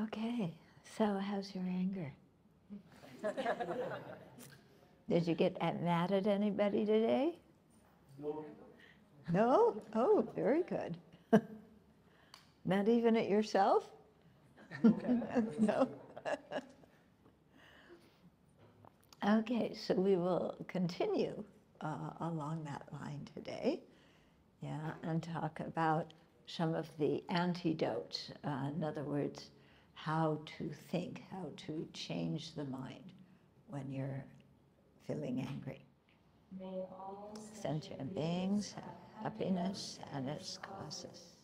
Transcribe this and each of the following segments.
Okay, so how's your anger? Did you get mad at anybody today? No. No? Oh, very good. Not even at yourself? No. Okay, so we will continue along that line today, yeah, and talk about some of the antidotes. In other words, how to think, how to change the mind when you're feeling angry. May all Sentient beings have happiness and its causes.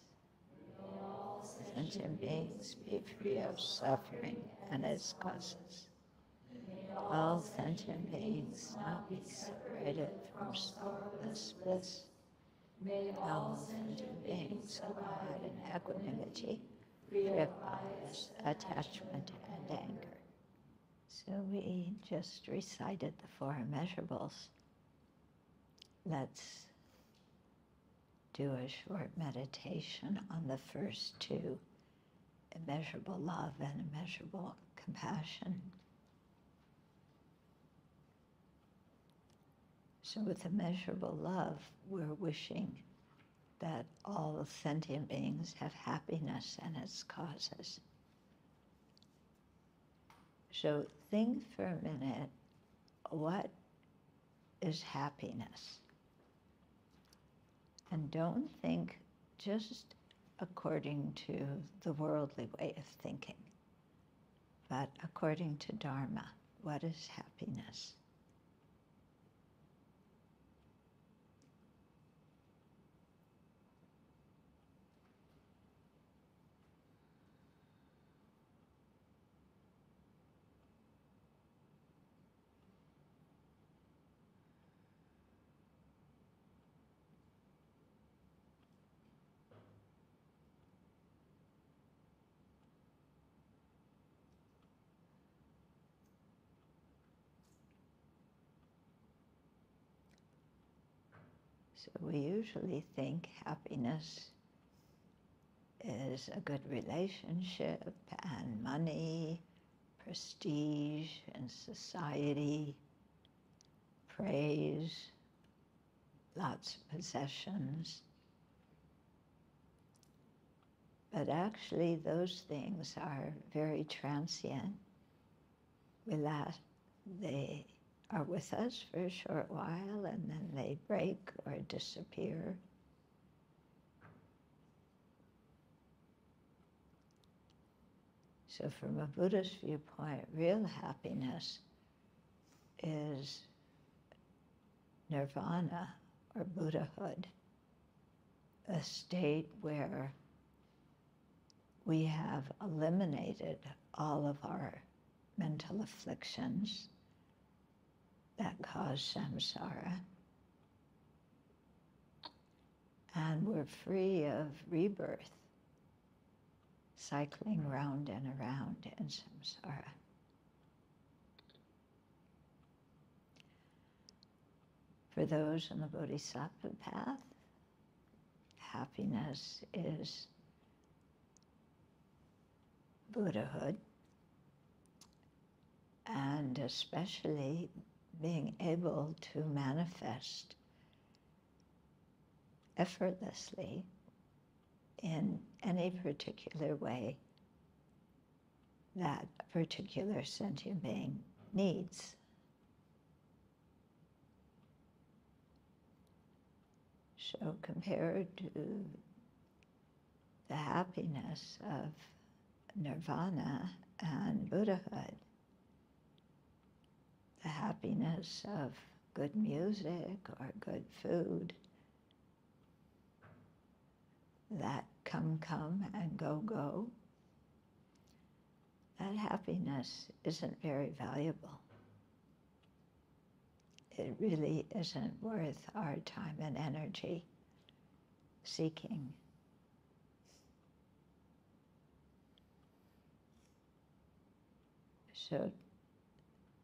May all Sentient beings be free of suffering and its causes. May All sentient beings not be separated from sorrowless bliss. May All sentient beings abide in equanimity, free of bias, attachment, and anger. So we just recited the four immeasurables. Let's do a short meditation on the first two, immeasurable love and immeasurable compassion. So with immeasurable love, we're wishing that all sentient beings have happiness and its causes. So think for a minute, what is happiness? And don't think just according to the worldly way of thinking, but according to Dharma, what is happiness? So we usually think happiness is a good relationship and money, prestige and society, praise, lots of possessions. But actually those things are very transient. They are with us for a short while and then they break or disappear. So from a Buddhist viewpoint, real happiness is nirvana or Buddhahood, a state where we have eliminated all of our mental afflictions that cause samsara, and we're free of rebirth, cycling round and around in samsara. For those in the Bodhisattva path, happiness is Buddhahood, and especially being able to manifest effortlessly in any particular way that a particular sentient being needs. So compared to the happiness of nirvana and Buddhahood, the happiness of good music or good food, that come and go, that happiness isn't very valuable. It really isn't worth our time and energy seeking. So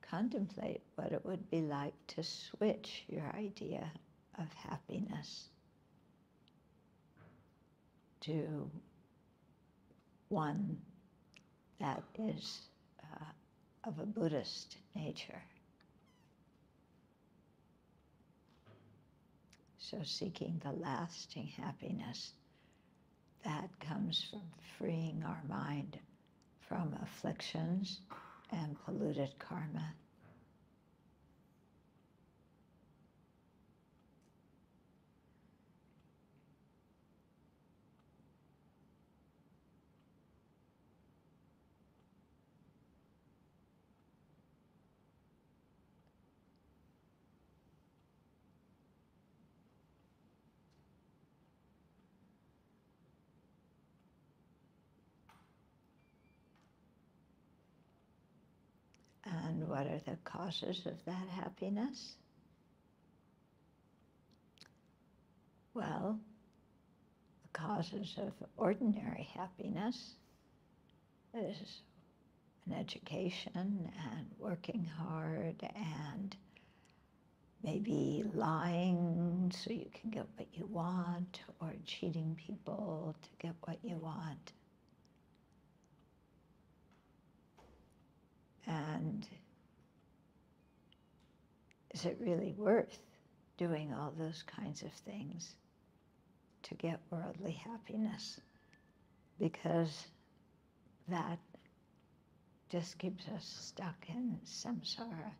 contemplate what it would be like to switch your idea of happiness to one that is of a Buddhist nature. So seeking the lasting happiness that comes from freeing our mind from afflictions and polluted karma. And what are the causes of that happiness? Well, the causes of ordinary happiness is an education and working hard and maybe lying so you can get what you want, or cheating people to get what you want. And is it really worth doing all those kinds of things to get worldly happiness? Because that just keeps us stuck in samsara.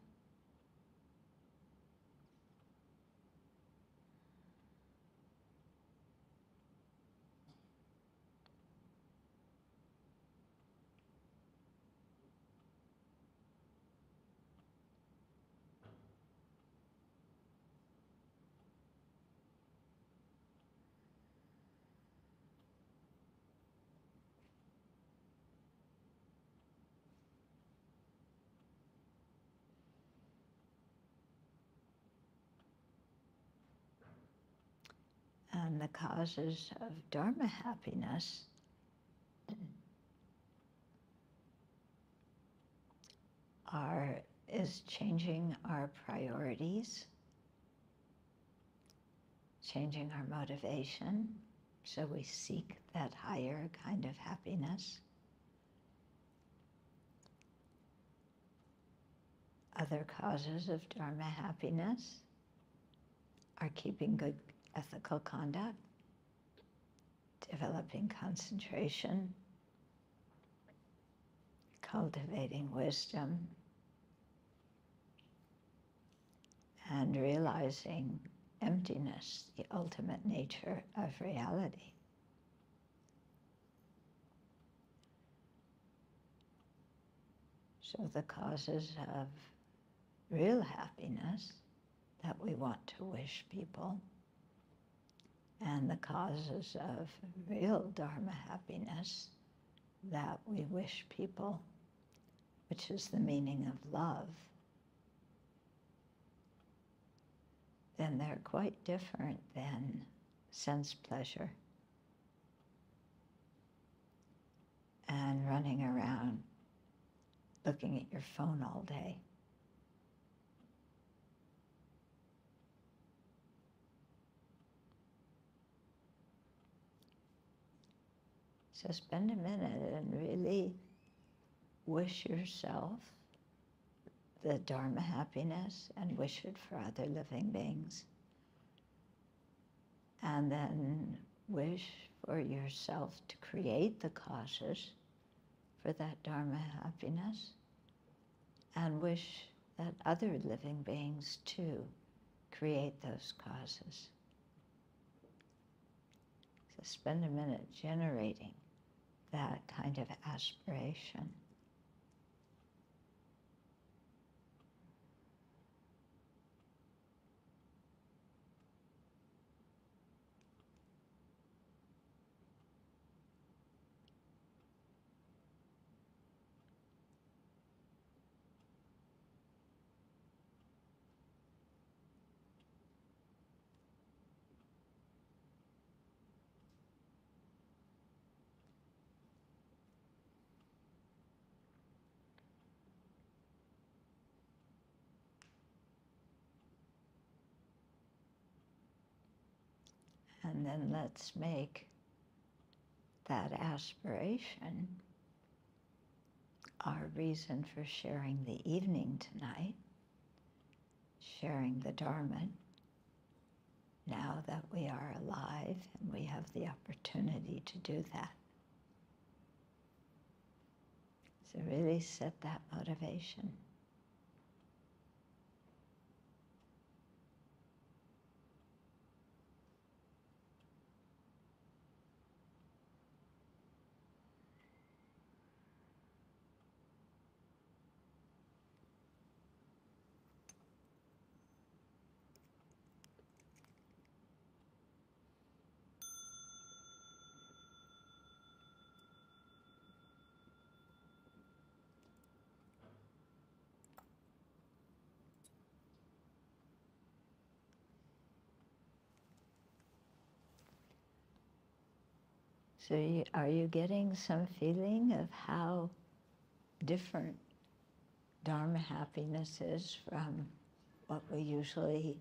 And the causes of Dharma happiness is changing our priorities, changing our motivation, so we seek that higher kind of happiness. Other causes of Dharma happiness are keeping good ethical conduct, developing concentration, cultivating wisdom, and realizing emptiness, the ultimate nature of reality. So the causes of real happiness that we want to wish people, and the causes of real Dharma happiness that we wish people, which is the meaning of love, then they're quite different than sense pleasure and running around looking at your phone all day. So spend a minute and really wish yourself the Dharma happiness and wish it for other living beings. And then wish for yourself to create the causes for that Dharma happiness, and wish that other living beings too create those causes. So spend a minute generating that kind of aspiration. And then let's make that aspiration our reason for sharing the evening tonight, sharing the Dharma, now that we are alive and we have the opportunity to do that. So really set that motivation. So are you getting some feeling of how different Dharma happiness is from what we usually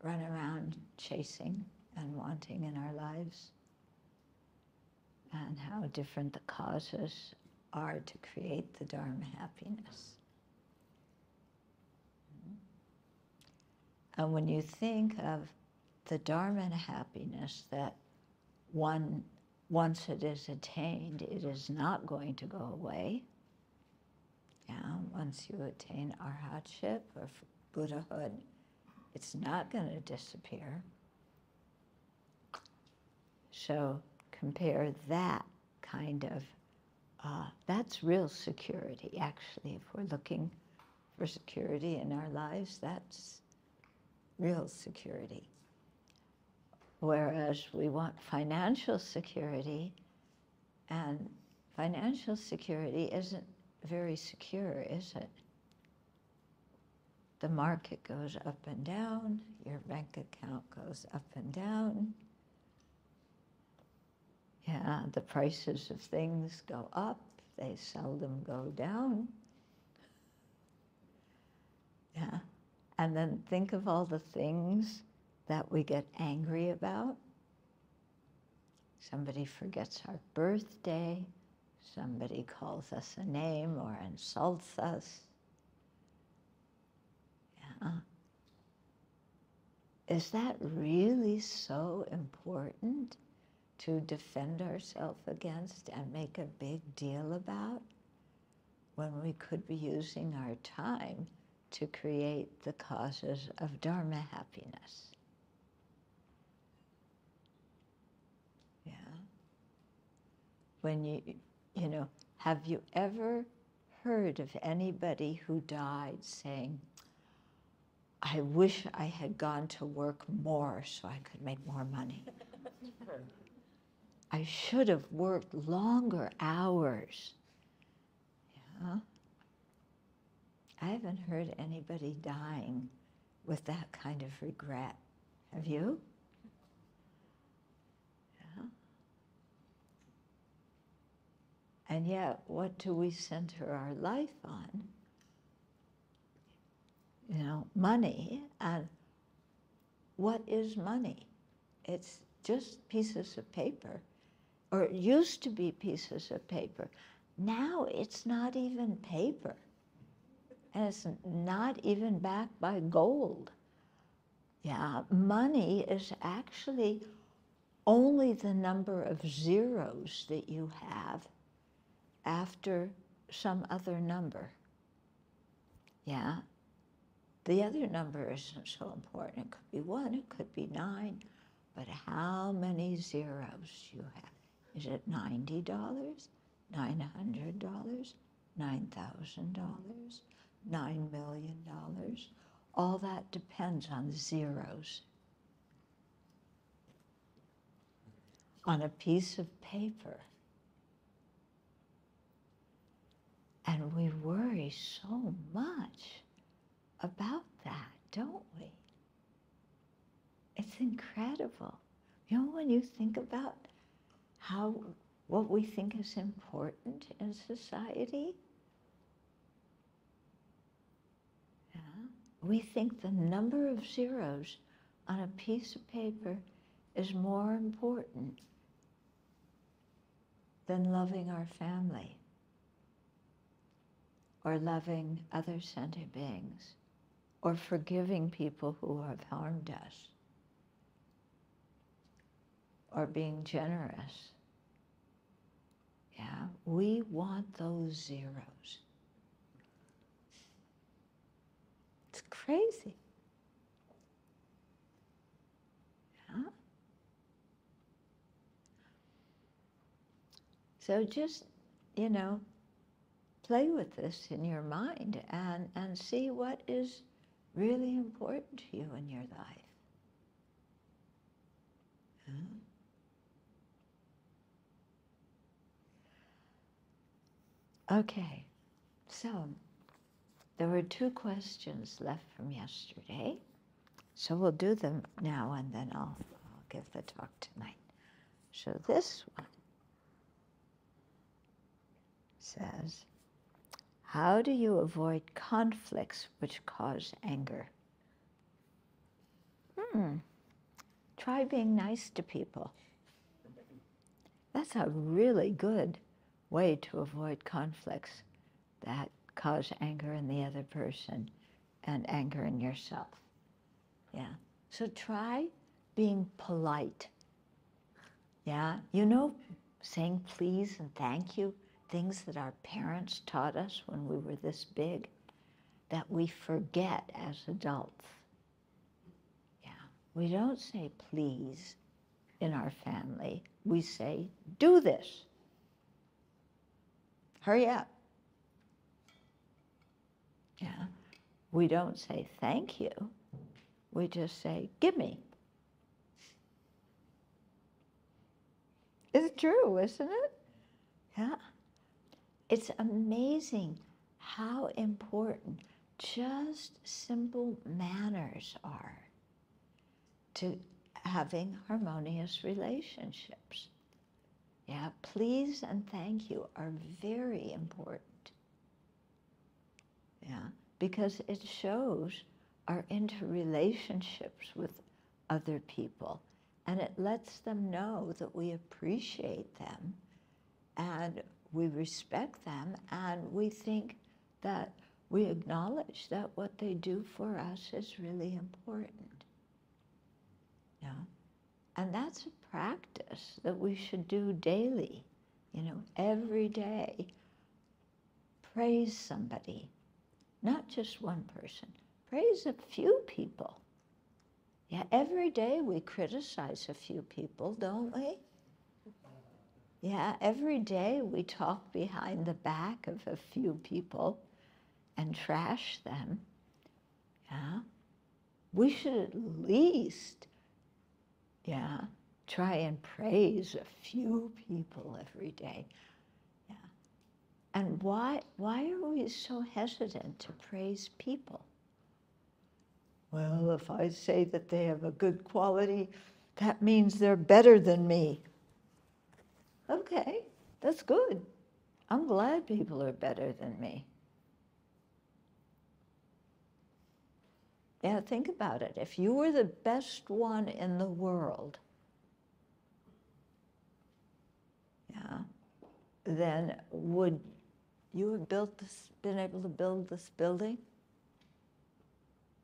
run around chasing and wanting in our lives? And how different the causes are to create the Dharma happiness. And when you think of the Dharma happiness that once it is attained, it is not going to go away. Yeah, once you attain arhatship or Buddhahood, it's not going to disappear. So compare that kind of, that's real security, actually. If we're looking for security in our lives, that's real security. Whereas we want financial security, and financial security isn't very secure, is it? The market goes up and down, your bank account goes up and down. Yeah, the prices of things go up, they seldom go down. Yeah, and then think of all the things that we get angry about. Somebody forgets our birthday, somebody calls us a name or insults us. Yeah. Is that really so important to defend ourselves against and make a big deal about, when we could be using our time to create the causes of Dharma happiness? Yeah. When you know, have you ever heard of anybody who died saying, I wish I had gone to work more so I could make more money? I should have worked longer hours. Yeah. I haven't heard anybody dying with that kind of regret. Have you? Yeah. And yet, what do we center our life on? You know, money. And what is money? It's just pieces of paper. Or it used to be pieces of paper. Now it's not even paper. And it's not even backed by gold. Yeah, money is actually only the number of zeros that you have after some other number. Yeah, the other number isn't so important. It could be 1, it could be 9, but how many zeros you have? Is it $90, $900, $9,000, $9 million? All that depends on zeros. On a piece of paper. And we worry so much about that, don't we? It's incredible. You know, when you think about what we think is important in society, yeah, we think the number of zeros on a piece of paper is more important than loving our family. or loving other sentient beings, or forgiving people who have harmed us, or being generous. Yeah, we want those zeros. It's crazy. Yeah? So just, play with this in your mind and see what is really important to you in your life. Okay, so there were 2 questions left from yesterday, so we'll do them now and then I'll give the talk tonight. So this one says, how do you avoid conflicts which cause anger? Try being nice to people. That's a really good way to avoid conflicts that cause anger in the other person and anger in yourself. Yeah. So try being polite. Yeah. Saying please and thank you, things that our parents taught us when we were this big, that we forget as adults. Yeah. We don't say please in our family. We say, do this. Hurry up. Yeah. We don't say thank you. We just say, give me. It's true, isn't it? Yeah. It's amazing how important just simple manners are to having harmonious relationships. Yeah, please and thank you are very important. Yeah, because it shows our interrelationships with other people, and it lets them know that we appreciate them and we respect them, and we think that we acknowledge that what they do for us is really important. Yeah. And that's a practice that we should do daily, every day. Praise somebody, not just one person. Praise a few people. Yeah, every day we criticize a few people, don't we? Yeah, every day we talk behind the back of a few people and trash them. Yeah, we should at least, try and praise a few people every day. Yeah, and why are we so hesitant to praise people? Well, if I say that they have a good quality, that means they're better than me. Okay, that's good. I'm glad people are better than me. Yeah, think about it. If you were the best one in the world, then would you have been able to build this building?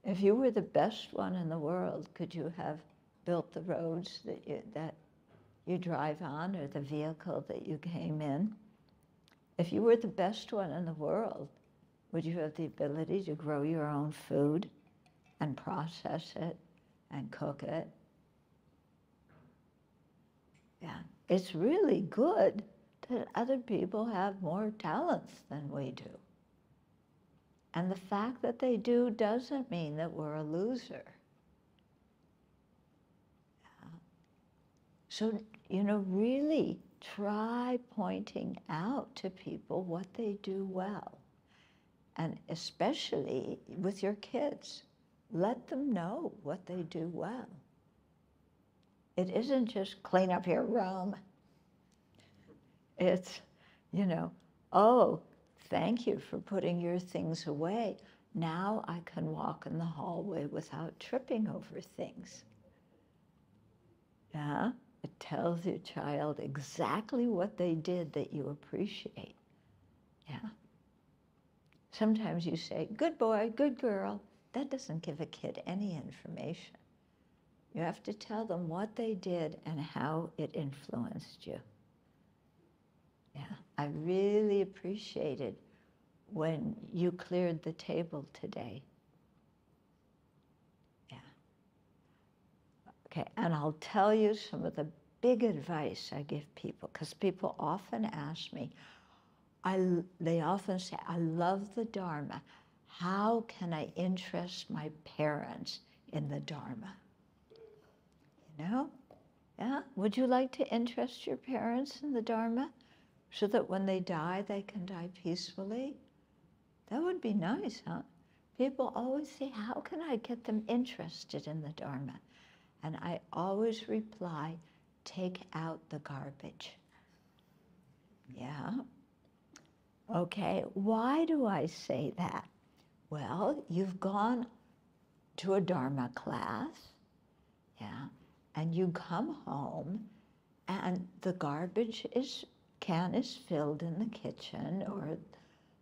If you were the best one in the world, could you have built the roads that you drive on, or the vehicle that you came in? If you were the best one in the world, would you have the ability to grow your own food and process it and cook it? Yeah, it's really good that other people have more talents than we do. And the fact that they do doesn't mean that we're a loser. Yeah. So, really try pointing out to people what they do well. And especially with your kids, let them know what they do well. It isn't just clean up your room. It's, oh, thank you for putting your things away. Now I can walk in the hallway without tripping over things. Yeah? It tells your child exactly what they did that you appreciate. Yeah? sometimes you say, good boy, good girl. That doesn't give a kid any information. You have to tell them what they did and how it influenced you. Yeah, I really appreciated when you cleared the table today. Yeah. Okay, and I'll tell you some of the big advice I give people, because people often ask me, they often say, I love the Dharma. How can I interest my parents in the Dharma? You know? Yeah? Would you like to interest your parents in the Dharma so that when they die, they can die peacefully? That would be nice, huh? People always say, how can I get them interested in the Dharma? And I always reply, take out the garbage. Yeah? Okay, why do I say that? Well, you've gone to a Dharma class, yeah, and you come home and the garbage can is filled in the kitchen or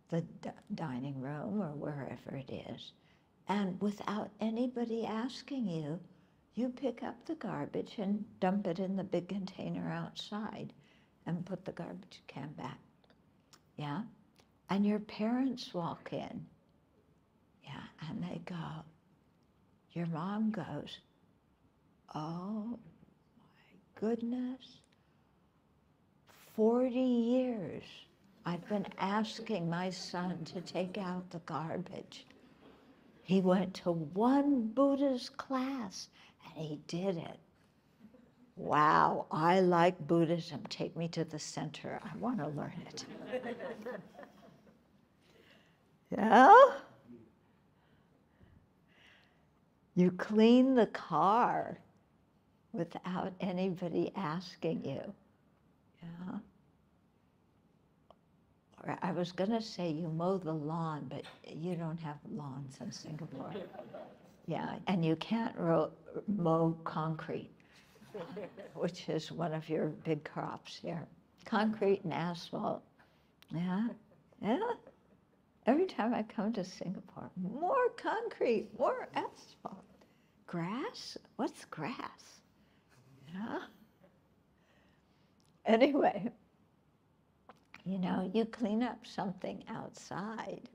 the dining room or wherever it is. And without anybody asking you, you pick up the garbage and dump it in the big container outside and put the garbage can back. Yeah? And your parents walk in. Yeah, and they go, your mom goes, oh my goodness, 40 years I've been asking my son to take out the garbage. He went to one Buddhist class and he did it. Wow, I like Buddhism. Take me to the center. I want to learn it. Yeah? You clean the car without anybody asking you. Yeah? Or I was going to say you mow the lawn, but you don't have lawns in Singapore. Yeah, and you can't mow concrete, which is one of your big crops here. Concrete and asphalt. Yeah, yeah. Every time I come to Singapore, more concrete, more asphalt. Grass? What's grass? Yeah. Anyway, you know, you clean up something outside,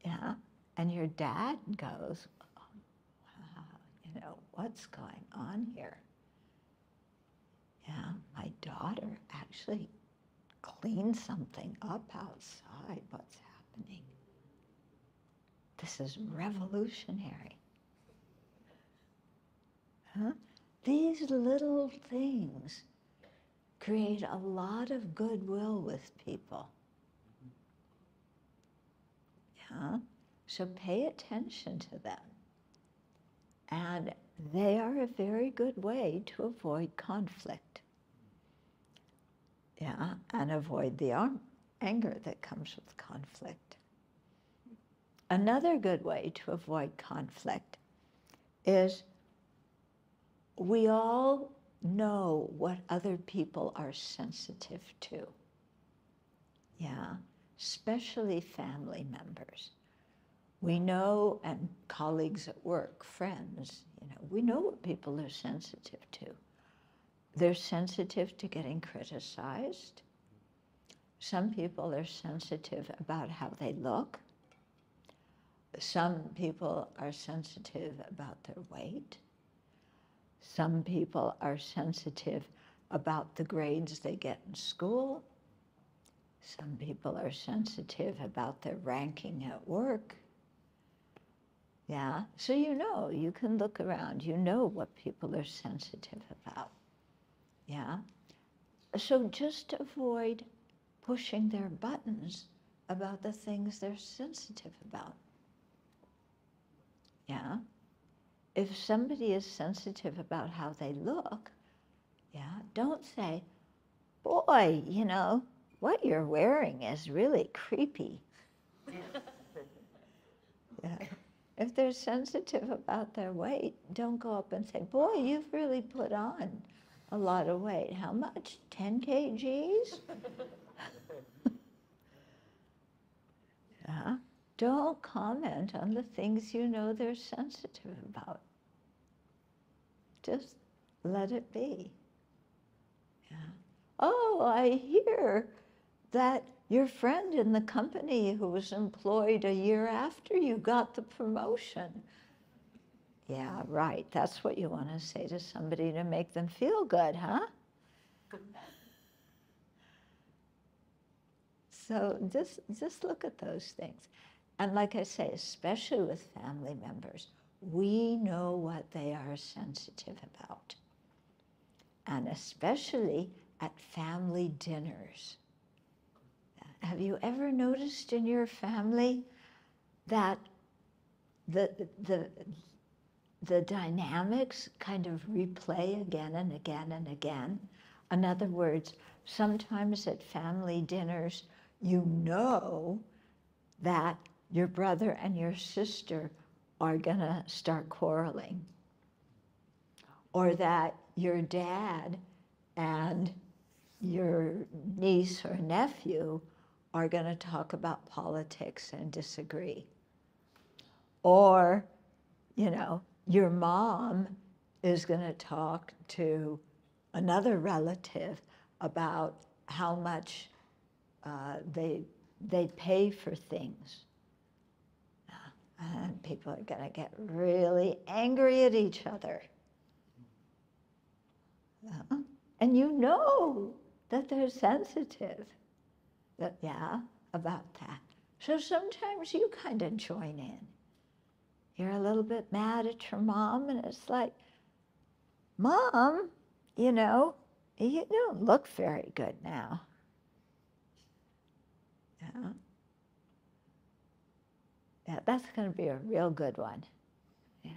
yeah, and your dad goes, oh, wow, you know, what's going on here? Yeah, my daughter actually cleaned something up outside. What's happening? This is revolutionary. Huh? These little things create a lot of goodwill with people. Yeah? So pay attention to them. And they are a very good way to avoid conflict. Yeah, and avoid the anger that comes with conflict. Another good way to avoid conflict is we all know what other people are sensitive to. Yeah, especially family members. We know, and colleagues at work, friends, you know, we know what people are sensitive to. They're sensitive to getting criticized. Some people are sensitive about how they look. Some people are sensitive about their weight. Some people are sensitive about the grades they get in school. Some people are sensitive about their ranking at work. Yeah, so you know, you can look around, you know what people are sensitive about. Yeah, so just avoid pushing their buttons about the things they're sensitive about. Yeah, if somebody is sensitive about how they look, yeah, don't say, boy, you know, what you're wearing is really creepy. Yeah. If they're sensitive about their weight, don't go up and say, boy, you've really put on a lot of weight. How much? 10 kgs? don't comment on the things you know they're sensitive about. Just let it be. Yeah. Oh, I hear that your friend in the company who was employed a year after you got the promotion. Yeah, right. That's what you want to say to somebody to make them feel good, huh? So just look at those things. And like I say, especially with family members, we know what they are sensitive about. And especially at family dinners. Have you ever noticed in your family that the dynamics kind of replay again and again and again? In other words, sometimes at family dinners, you know that your brother and your sister are gonna start quarreling, or that your dad and your niece or nephew are going to talk about politics and disagree. Or, you know, your mom is going to talk to another relative about how much they pay for things. And people are going to get really angry at each other. And you know that they're sensitive, about that. So sometimes you kind of join in. You're a little bit mad at your mom, and it's like, Mom, you know, you don't look very good now. Yeah, that's going to be a real good one. Yeah.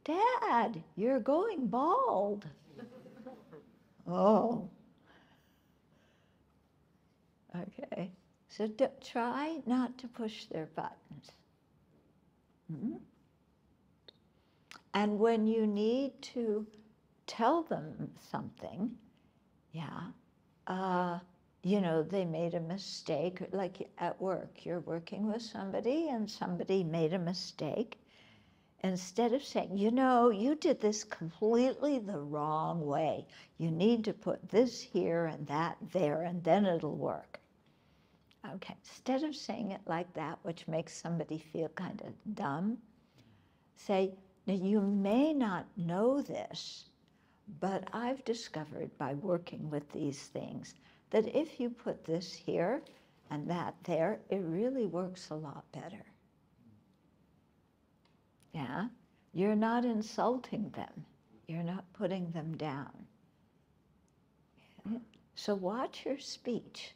Dad, you're going bald. Oh. Okay, so try not to push their buttons. Mm-hmm. And when you need to tell them something, you know, they made a mistake, like at work, you're working with somebody and somebody made a mistake. Instead of saying, you know, you did this completely the wrong way. You need to put this here and that there, and then it'll work. Okay, instead of saying it like that, which makes somebody feel kind of dumb, say, now you may not know this, but I've discovered by working with these things that if you put this here and that there, it really works a lot better. Yeah, you're not insulting them. You're not putting them down. Okay? So watch your speech.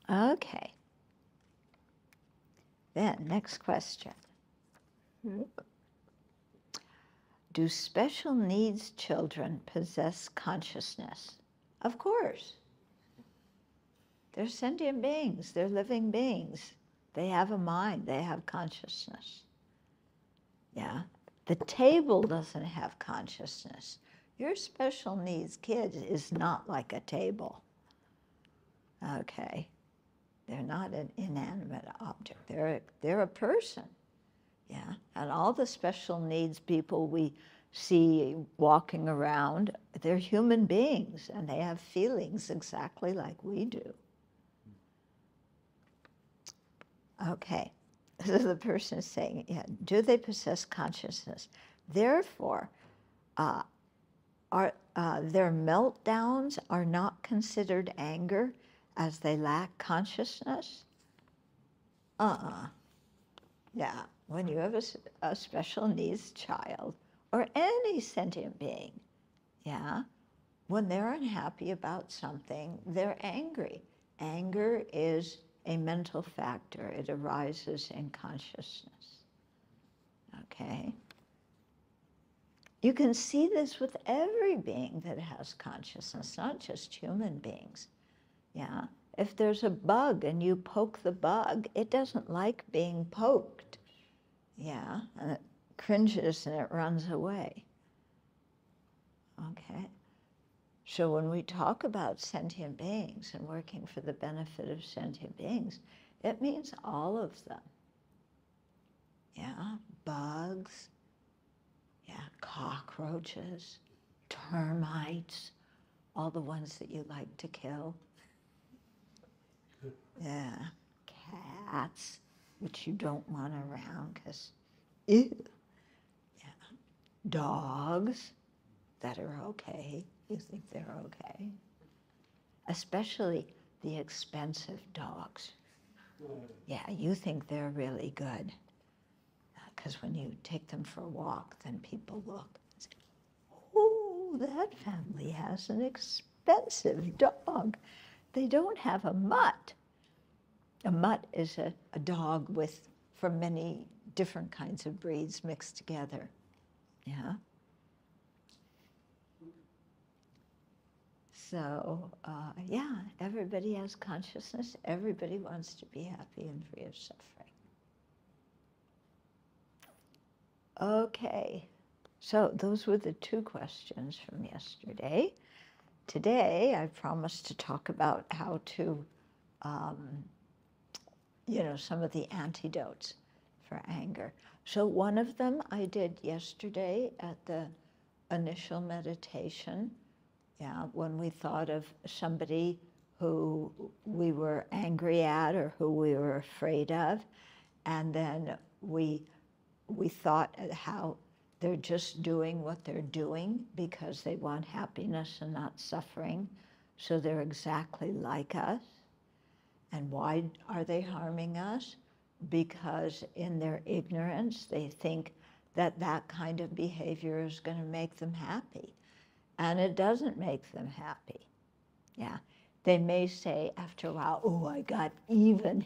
Okay. Then, next question. Do special needs children possess consciousness? Of course. They're sentient beings. They're living beings. They have a mind. They have consciousness. Yeah. The table doesn't have consciousness. Your special needs kid is not like a table. Okay. They're not an inanimate object. They're a person. Yeah. And all the special needs people we see walking around, they're human beings and they have feelings exactly like we do. Okay. So the person is saying, yeah, do they possess consciousness? Therefore, their meltdowns are not considered anger as they lack consciousness? Yeah, when you have a special needs child or any sentient being, yeah, when they're unhappy about something, they're angry. Anger is a mental factor. It arises in consciousness. Okay? You can see this with every being that has consciousness, not just human beings. Yeah? If there's a bug and you poke the bug, it doesn't like being poked. Yeah? And it cringes and it runs away. Okay? So when we talk about sentient beings and working for the benefit of sentient beings, it means all of them. Yeah, bugs, yeah, cockroaches, termites, all the ones that you like to kill. Yeah, cats, which you don't want around because, ew. Yeah, dogs that are okay. You think they're okay. Especially the expensive dogs. Yeah, you think they're really good. Because when you take them for a walk, then people look and say, oh, that family has an expensive dog. They don't have a mutt. A mutt is a dog from many different kinds of breeds mixed together. Yeah. So, yeah, everybody has consciousness. Everybody wants to be happy and free of suffering. Okay, so those were the two questions from yesterday. Today, I promised to talk about how to, some of the antidotes for anger. So one of them I did yesterday at the initial meditation. Yeah, when we thought of somebody who we were angry at or who we were afraid of, and then we thought how they're just doing what they're doing because they want happiness and not suffering, so they're exactly like us. And why are they harming us? Because in their ignorance, they think that that kind of behavior is going to make them happy. And it doesn't make them happy. Yeah. They may say after a while, oh, I got even.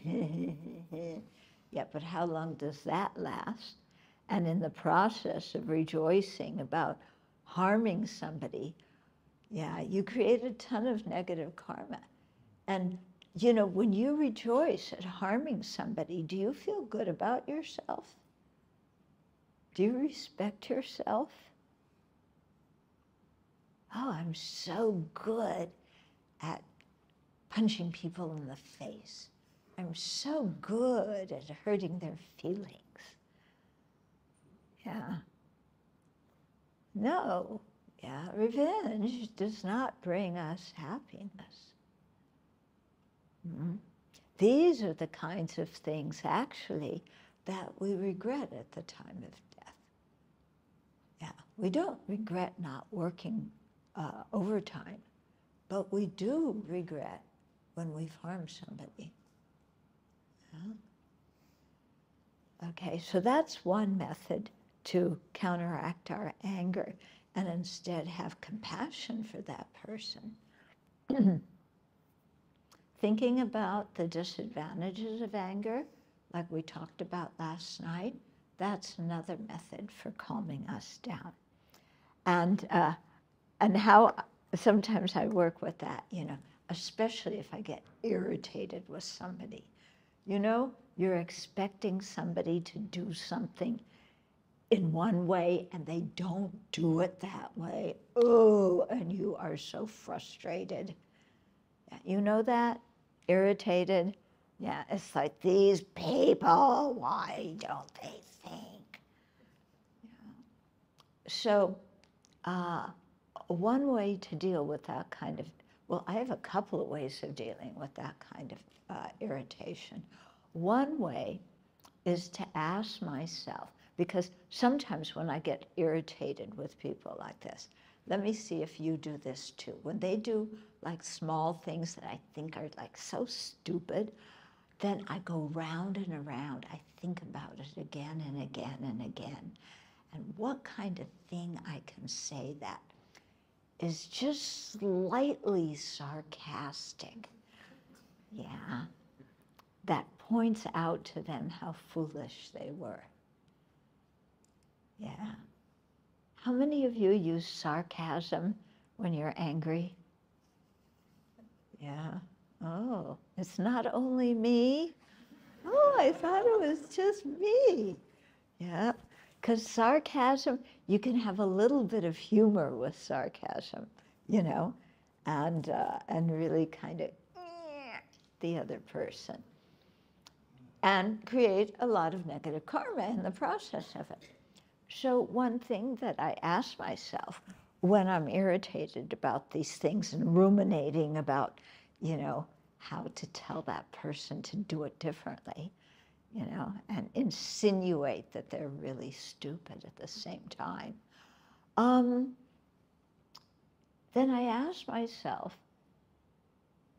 Yeah, but how long does that last? And in the process of rejoicing about harming somebody, yeah, you create a ton of negative karma. And, when you rejoice at harming somebody, do you feel good about yourself? Do you respect yourself? Oh, I'm so good at punching people in the face. I'm so good at hurting their feelings. Yeah. No. Yeah, revenge does not bring us happiness. Mm-hmm. These are the kinds of things, actually, that we regret at the time of death. Yeah, we don't regret not working overtime, but we do regret when we've harmed somebody. Yeah. Okay, so that's one method to counteract our anger and instead have compassion for that person. Thinking about the disadvantages of anger, like we talked about last night, that's another method for calming us down. And how sometimes I work with that, especially if I get irritated with somebody. You're expecting somebody to do something in one way and they don't do it that way. Oh, and you are so frustrated. You know that? Irritated? Yeah, it's like, these people, why don't they think? Yeah. So one way to deal with that kind of, well, I have a couple of ways of dealing with that kind of irritation. One way is to ask myself, because sometimes when I get irritated with people like this, let me see if you do this too. When they do like small things that I think are like so stupid, then I go round and around. I think about it again and again and again. And what kind of thing I can say that is just slightly sarcastic. Yeah. That points out to them how foolish they were. Yeah. How many of you use sarcasm when you're angry? Yeah. Oh, it's not only me. Oh, I thought it was just me. Yeah. Because sarcasm, you can have a little bit of humor with sarcasm, and really kind of the other person, and create a lot of negative karma in the process of it. So one thing that I ask myself when I'm irritated about these things and ruminating about, how to tell that person to do it differently, and insinuate that they're really stupid at the same time, then I ask myself,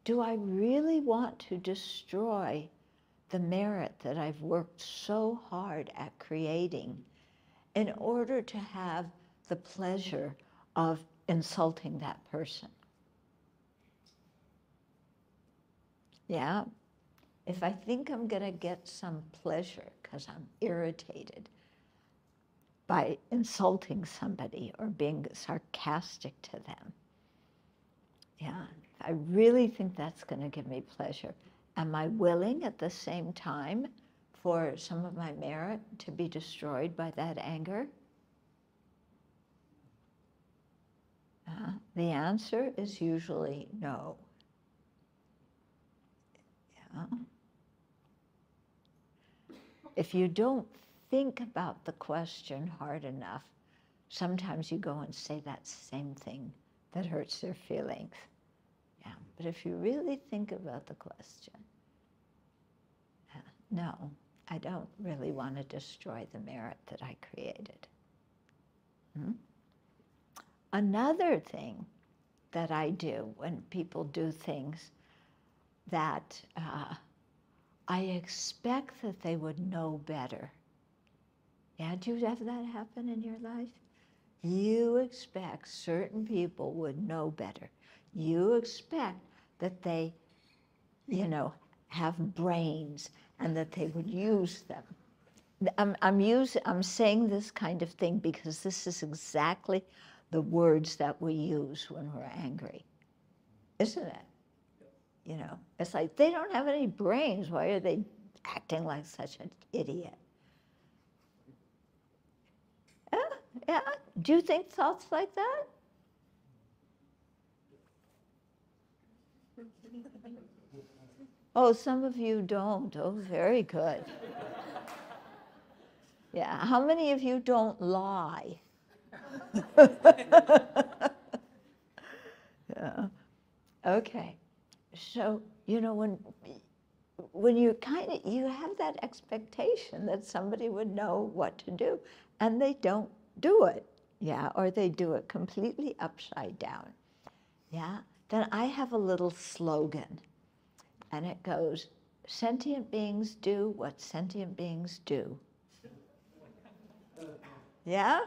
do I really want to destroy the merit that I've worked so hard at creating in order to have the pleasure of insulting that person? Yeah? If I think I'm going to get some pleasure because I'm irritated by insulting somebody or being sarcastic to them, yeah, I really think that's going to give me pleasure. Am I willing at the same time for some of my merit to be destroyed by that anger? The answer is usually no. Yeah. If you don't think about the question hard enough, sometimes you go and say that same thing that hurts their feelings. Yeah. But if you really think about the question, no, I don't really want to destroy the merit that I created. Another thing that I do when people do things that I expect that they would know better. Yeah, do you have that happen in your life? You expect certain people would know better. You expect that they, have brains and that they would use them. I'm saying this kind of thing because this is exactly the words that we use when we're angry, isn't it? It's like, they don't have any brains. Why are they acting like such an idiot? Yeah. Do you think thoughts like that? Oh, some of you don't. Oh, very good. Yeah. How many of you don't lie? Yeah. Okay. So, when you you have that expectation that somebody would know what to do, and they don't do it, yeah, or they do it completely upside down, yeah, then I have a little slogan, and it goes, sentient beings do what sentient beings do. Yeah?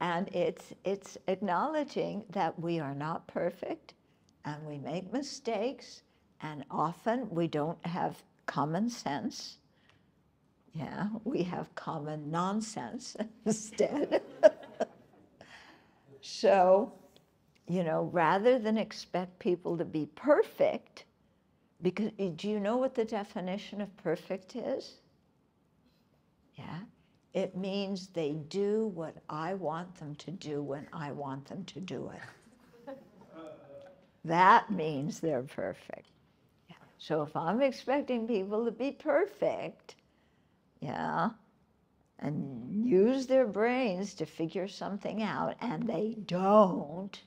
And it's acknowledging that we are not perfect, and we make mistakes, and often we don't have common sense. Yeah, we have common nonsense instead. So, rather than expect people to be perfect, because do you know what the definition of perfect is? Yeah, it means they do what I want them to do when I want them to do it. That means they're perfect. Yeah. So if I'm expecting people to be perfect, yeah, and use their brains to figure something out, and they don't,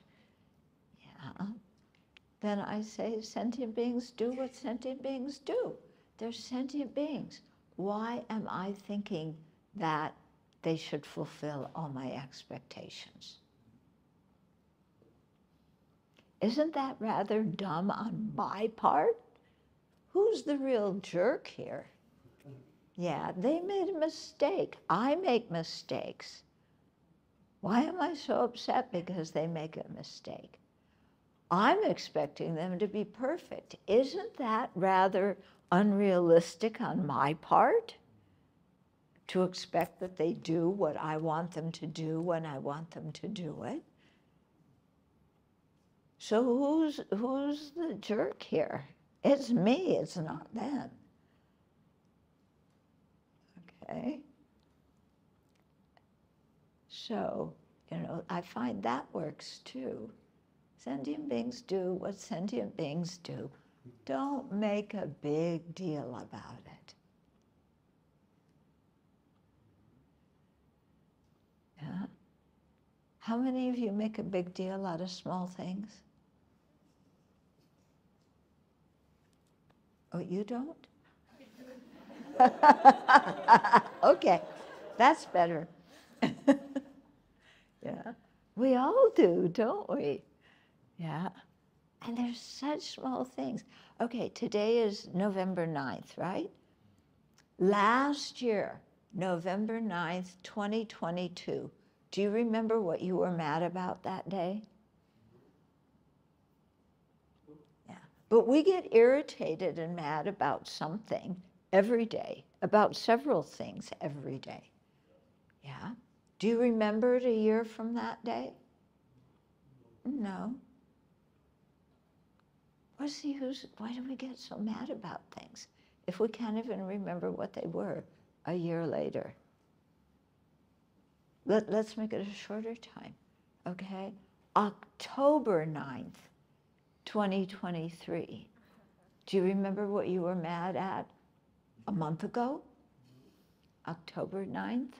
yeah, then I say sentient beings do what sentient beings do. They're sentient beings. Why am I thinking that they should fulfill all my expectations? Isn't that rather dumb on my part? Who's the real jerk here? Yeah, they made a mistake. I make mistakes. Why am I so upset because they make a mistake? I'm expecting them to be perfect. Isn't that rather unrealistic on my part? To expect that they do what I want them to do when I want them to do it? So who's the jerk here? It's me, it's not them. Okay? So, I find that works too. Sentient beings do what sentient beings do. Don't make a big deal about it. Yeah? How many of you make a big deal out of small things? Oh, you don't? Okay, that's better. Yeah, we all do, don't we? Yeah, and there's such small things. Okay, today is November 9th, right? Last year, November 9th, 2022, do you remember what you were mad about that day? Yeah, but we get irritated and mad about something every day, about several things every day. Yeah. Do you remember it a year from that day? No. What's the use? Why do we get so mad about things if we can't even remember what they were a year later? Let's make it a shorter time, okay? October 9th, 2023. Do you remember what you were mad at a month ago? October 9th?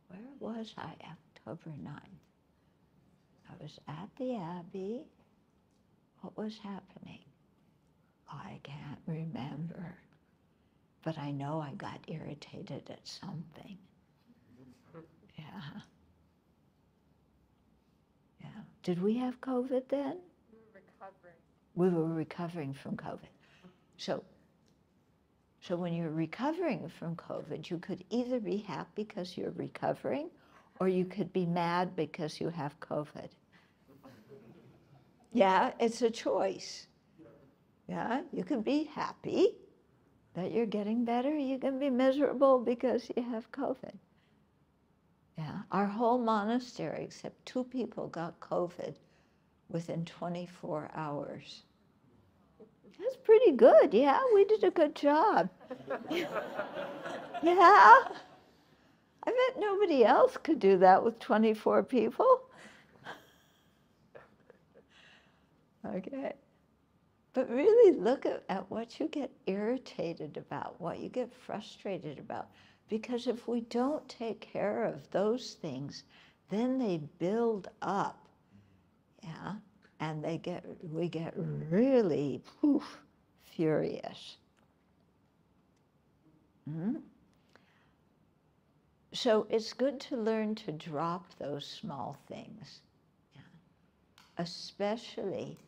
Where was I October 9th? I was at the Abbey. What was happening? I can't remember. But I know I got irritated at something. Yeah. Yeah. Did we have COVID then? We were recovering. We were recovering from COVID. So when you're recovering from COVID, you could either be happy because you're recovering, or you could be mad because you have COVID. Yeah, it's a choice. Yeah, you can be happy that you're getting better. You can be miserable because you have COVID. Yeah, our whole monastery, except 2 people, got COVID within 24 hours. That's pretty good. Yeah, we did a good job. Yeah. I bet nobody else could do that with 24 people. Okay. But really look at what you get irritated about, what you get frustrated about. Because if we don't take care of those things, then they build up. Yeah. And we get really furious. Mm-hmm. So it's good to learn to drop those small things, yeah. Especially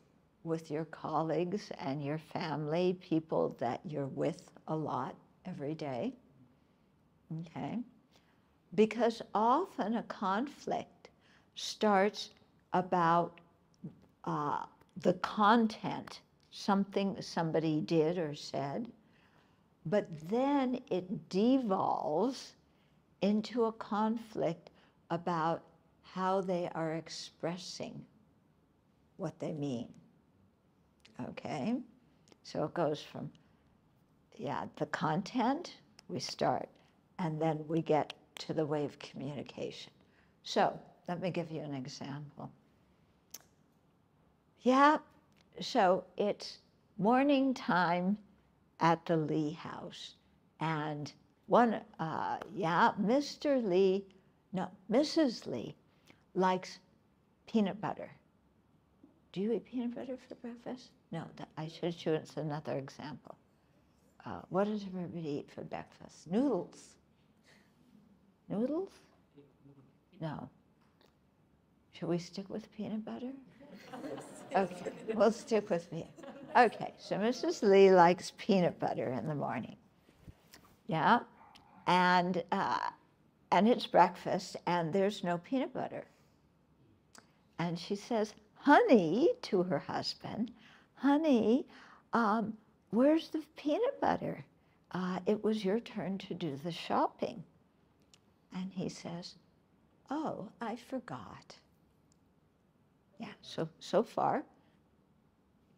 with your colleagues and your family, people that you're with a lot every day, okay? Because often a conflict starts about the content, something somebody did or said, but then it devolves into a conflict about how they are expressing what they mean, okay? So it goes from, yeah, the content, we start, and then we get to the way of communication. So let me give you an example. Yeah, so it's morning time at the Lee house, and Mrs. Lee likes peanut butter. Do you eat peanut butter for breakfast? No, I should choose another example. What does everybody eat for breakfast? Noodles. Noodles? No. Should we stick with peanut butter? Okay, we'll stick with peanut. Okay, so Mrs. Lee likes peanut butter in the morning. Yeah, and it's breakfast, and there's no peanut butter. And she says, honey, to her husband, honey, where's the peanut butter? It was your turn to do the shopping. And he says, oh, I forgot. Yeah, so far,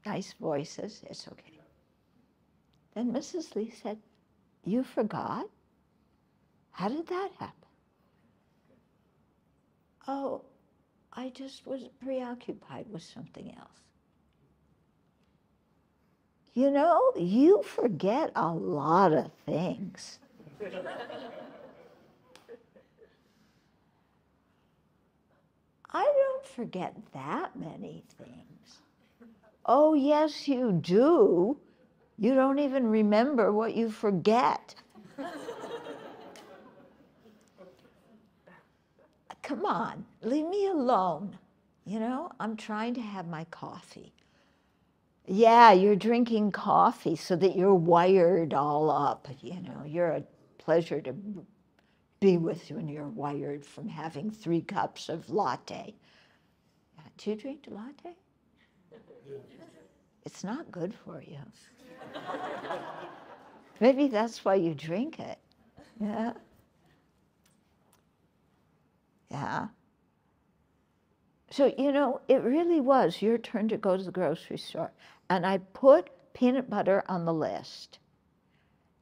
nice voices, it's okay. Then Mrs. Lee said, you forgot? How did that happen? Oh, I just was preoccupied with something else. You know, you forget a lot of things. I don't forget that many things. Oh, yes, you do. You don't even remember what you forget. Come on, leave me alone. You know, I'm trying to have my coffee. Yeah, you're drinking coffee so that you're wired all up. You know, you're a pleasure to be with when you're wired from having 3 cups of latte. Do you drink latte? It's not good for you. Maybe that's why you drink it. Yeah. Yeah. So, you know, it really was your turn to go to the grocery store. And I put peanut butter on the list.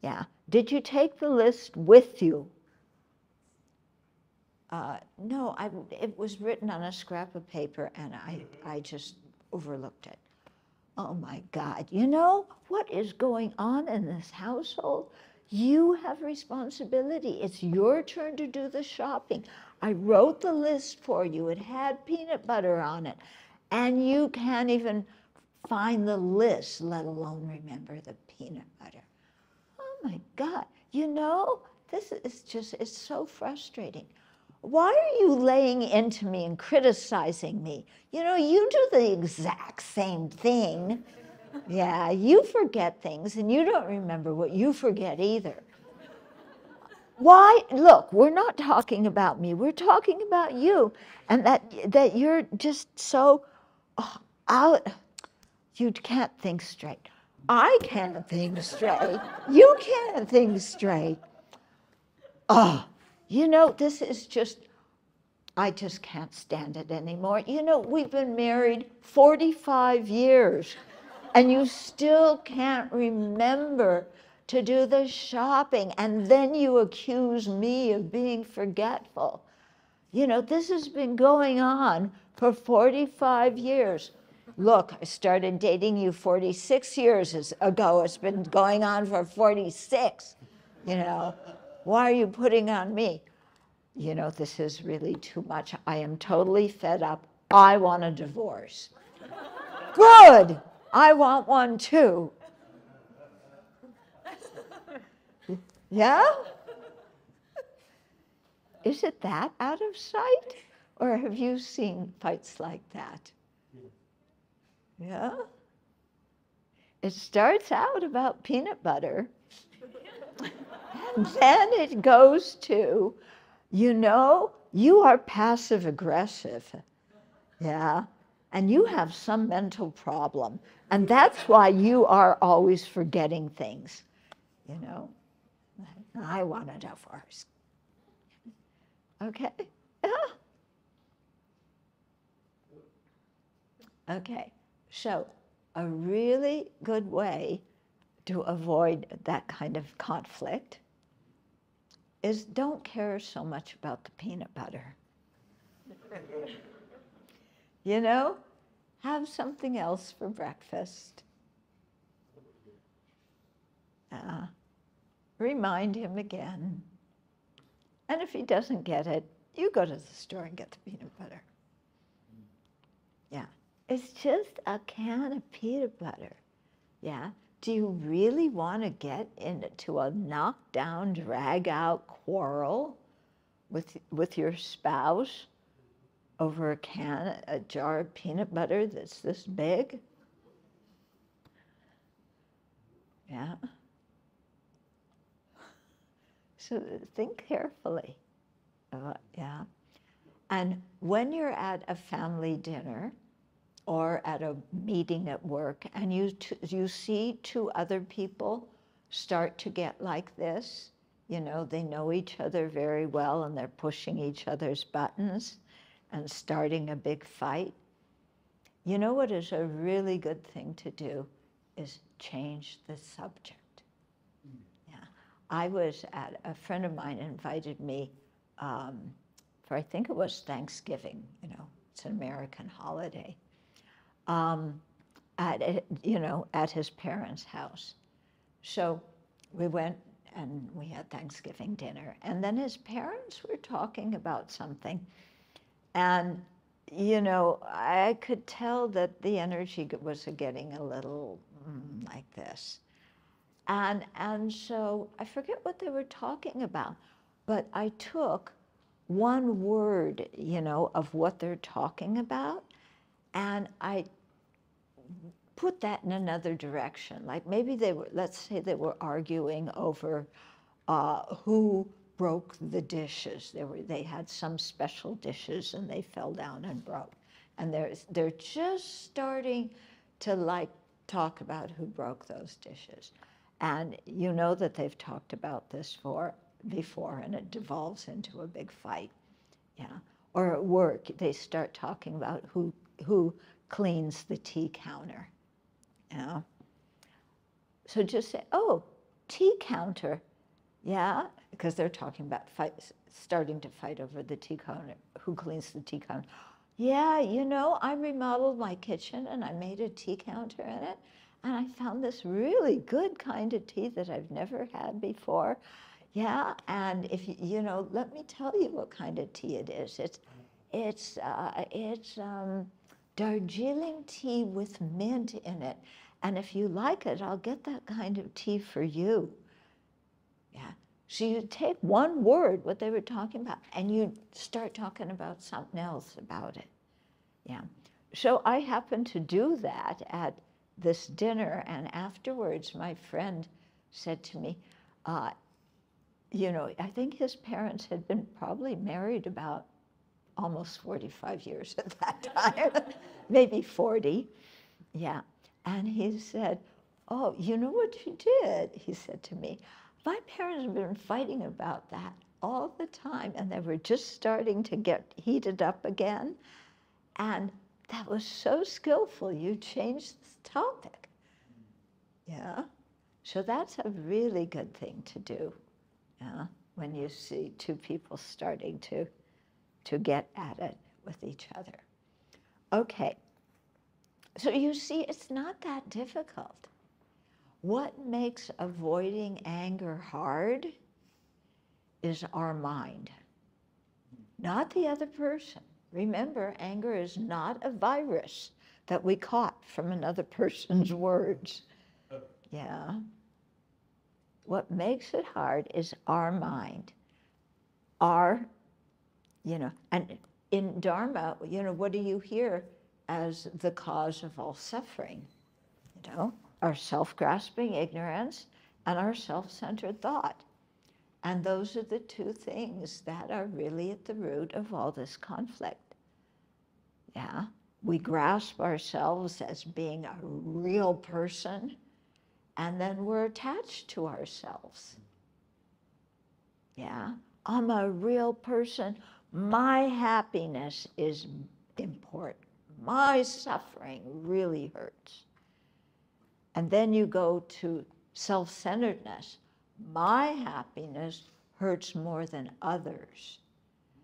Yeah. Did you take the list with you? No, it was written on a scrap of paper and I just overlooked it. Oh my God, you know what is going on in this household? You have responsibility. It's your turn to do the shopping. I wrote the list for you. It had peanut butter on it. And you can't even find the list, let alone remember the peanut butter. Oh my God, you know, this is just, it's so frustrating. Why are you laying into me and criticizing me? You know, you do the exact same thing. Yeah, you forget things and you don't remember what you forget either. Why? Look, we're not talking about me. We're talking about you, and that you're just so out. You can't think straight. I can't think straight. You can't think straight. Oh, you know, this is just, I just can't stand it anymore. You know, we've been married 45 years, and you still can't remember to do the shopping, and then you accuse me of being forgetful. You know, this has been going on for 45 years. Look, I started dating you 46 years ago. It's been going on for 46. You know, why are you putting on me? You know, this is really too much. I am totally fed up. I want a divorce. Good. I want one too. Yeah? Is it that out of sight? Or have you seen fights like that? Yeah? It starts out about peanut butter. And then it goes to, you know, you are passive aggressive. Yeah? And you have some mental problem. And that's why you are always forgetting things. You know? I want a divorce. Okay? Yeah. Okay, so a really good way to avoid that kind of conflict is don't care so much about the peanut butter. You know, have something else for breakfast. Remind him again. And if he doesn't get it, you go to the store and get the peanut butter. Yeah, it's just a can of peanut butter. Yeah, do you really want to get into a knockdown, drag-out quarrel with your spouse over a jar of peanut butter that's this big? Yeah. So think carefully. Yeah. And when you're at a family dinner or at a meeting at work and you see 2 other people start to get like this, you know, they know each other very well and they're pushing each other's buttons and starting a big fight, you know what is a really good thing to do is change the subject. Yeah, I was at, a friend of mine invited me for, I think it was Thanksgiving, you know, It's an American holiday. At his parents' house. So we went and we had Thanksgiving dinner. And then his parents were talking about something. And, I could tell that the energy was getting a little like this. And so I forget what they were talking about, but I took one word, of what they're talking about, and I put that in another direction. Like maybe let's say they were arguing over who broke the dishes. They had some special dishes and they fell down and broke. And they're just starting to talk about who broke those dishes. And you know that they've talked about this before, and it devolves into a big fight. Yeah. Or at work, they start talking about who cleans the tea counter. So just say, oh, tea counter. Yeah, because they're talking about starting to fight over the tea counter, who cleans the tea counter. Yeah, I remodeled my kitchen and I made a tea counter in it, and I found this really good kind of tea that I've never had before. Yeah, and if let me tell you what kind of tea it is. It's Darjeeling tea with mint in it, and if you like it, I'll get that kind of tea for you. Yeah. So you take one word, what they were talking about, and you start talking about something else about it. Yeah. So I happened to do that at this dinner, and afterwards my friend said to me, I think his parents had been probably married about almost 45 years at that time, maybe 40. Yeah. And he said, oh, you know what you did? He said to me, my parents have been fighting about that all the time, and they were just starting to get heated up again. And that was so skillful. You changed the topic. Yeah. So that's a really good thing to do. Yeah. When you see two people starting to get at it with each other. Okay. So you see, it's not that difficult. What makes avoiding anger hard is our mind, not the other person. Remember, anger is not a virus that we caught from another person's words. Yeah. What makes it hard is our mind. And in Dharma, what do you hear as the cause of all suffering? Our self-grasping ignorance and our self-centered thought. And those are the two things that are really at the root of all this conflict. Yeah, we grasp ourselves as being a real person, and then we're attached to ourselves. Yeah, I'm a real person. My happiness is important. My suffering really hurts. And then you go to self-centeredness. My happiness hurts more than others.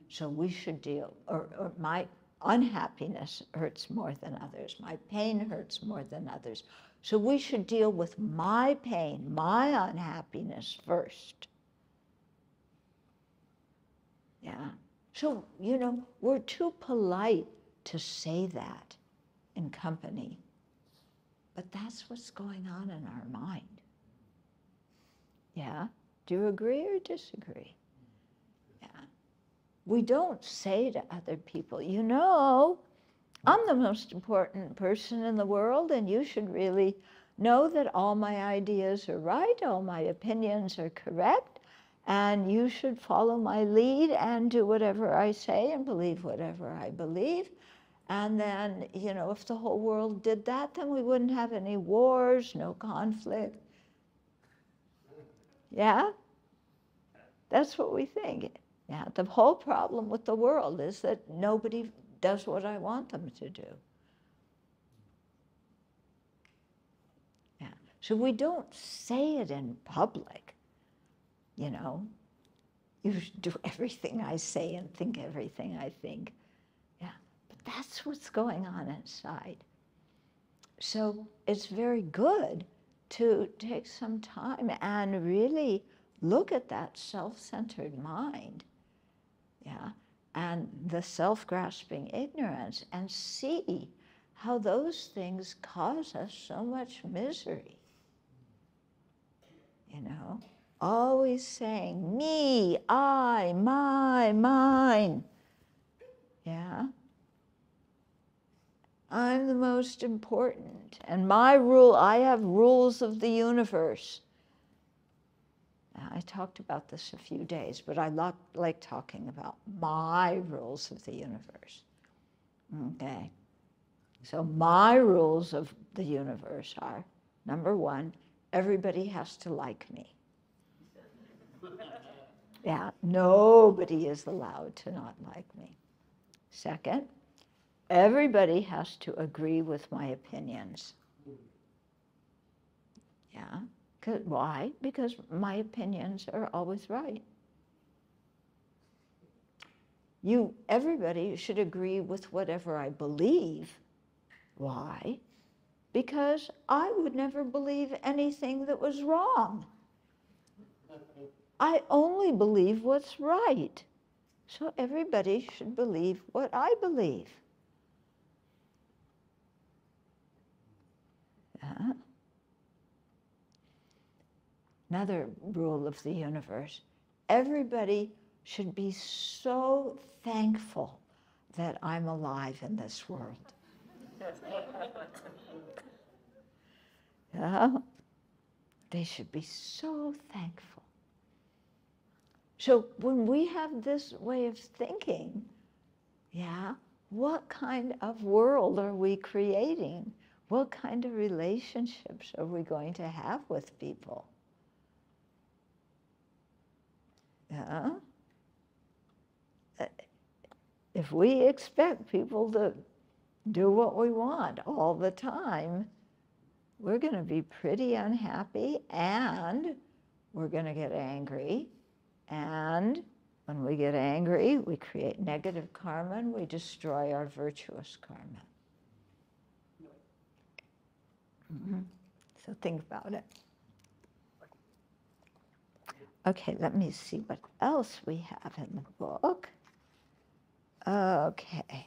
So we should deal, or my unhappiness hurts more than others. My pain hurts more than others. So we should deal with my pain, my unhappiness first. Yeah. So, we're too polite to say that in company. But that's what's going on in our mind. Yeah? Do you agree or disagree? Yeah. We don't say to other people, I'm the most important person in the world, and you should really know that all my ideas are right, all my opinions are correct, and you should follow my lead and do whatever I say and believe whatever I believe. And then, if the whole world did that, then we wouldn't have any wars, no conflict. Yeah? That's what we think. Yeah, the whole problem with the world is that nobody does what I want them to do. Yeah. So we don't say it in public, You should do everything I say and think everything I think. Yeah. But That's what's going on inside. So it's very good to take some time and really look at that self-centered mind, yeah, and the self-grasping ignorance, and see how those things cause us so much misery. You know, always saying, me, I, my, mine, yeah. I'm the most important, and my rule, I have rules of the universe. Now, I talked about this a few days, but I like talking about my rules of the universe. Okay, so my rules of the universe are, number one, everybody has to like me. Yeah, nobody is allowed to not like me. Second, everybody has to agree with my opinions. Yeah. Why? Because my opinions are always right. Everybody should agree with whatever I believe. Why? Because I would never believe anything that was wrong. I only believe what's right. So everybody should believe what I believe. Yeah. Another rule of the universe, everybody should be so thankful that I'm alive in this world. Yeah? They should be so thankful. So when we have this way of thinking, yeah, what kind of world are we creating? What kind of relationships are we going to have with people? Yeah? If we expect people to do what we want all the time, we're going to be pretty unhappy, and we're going to get angry. And when we get angry, we create negative karma, and we destroy our virtuous karma. Mm-hmm. So think about it. Okay, let me see what else we have in the book. Okay.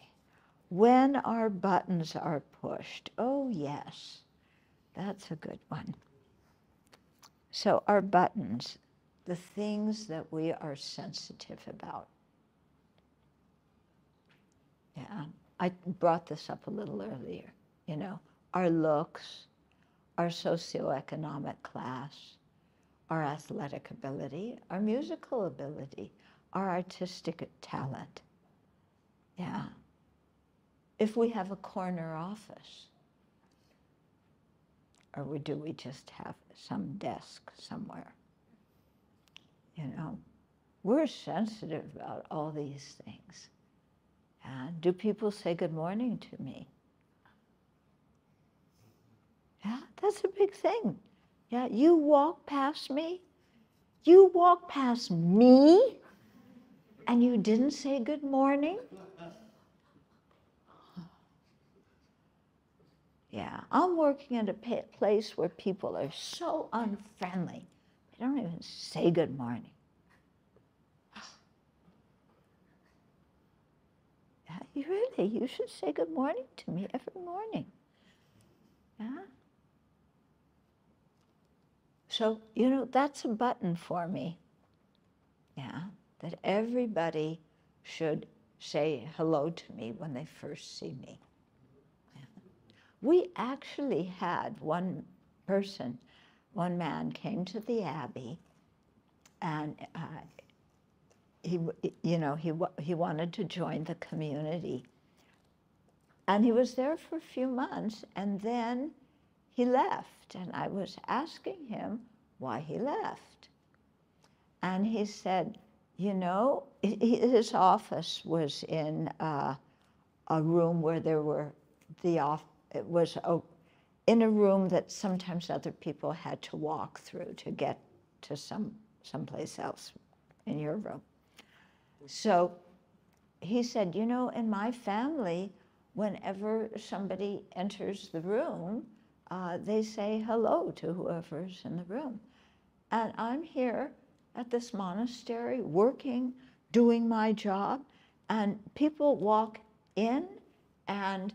When our buttons are pushed. Oh, yes. That's a good one. So our buttons, the things that we are sensitive about. Yeah, I brought this up a little earlier. You know, our looks, our socioeconomic class, our athletic ability, our musical ability, our artistic talent. Yeah. If we have a corner office, or do we just have some desk somewhere? You know, we're sensitive about all these things. And do people say good morning to me? Yeah, that's a big thing. Yeah, you walk past me, and you didn't say good morning? Yeah, I'm working at a place where people are so unfriendly. They don't even say good morning. Yeah, you should say good morning to me every morning. Yeah? So, you know, that's a button for me. Yeah, that everybody should say hello to me when they first see me. Yeah. We actually had one man came to the Abbey, and he wanted to join the community. And he was there for a few months, and then he left. And I was asking him why he left. And he said, you know, his office was in a room where there were it was in a room that sometimes other people had to walk through to get to someplace else in your room. So he said, you know, in my family, whenever somebody enters the room, they say hello to whoever's in the room. And I'm here at this monastery working, doing my job, and people walk in and,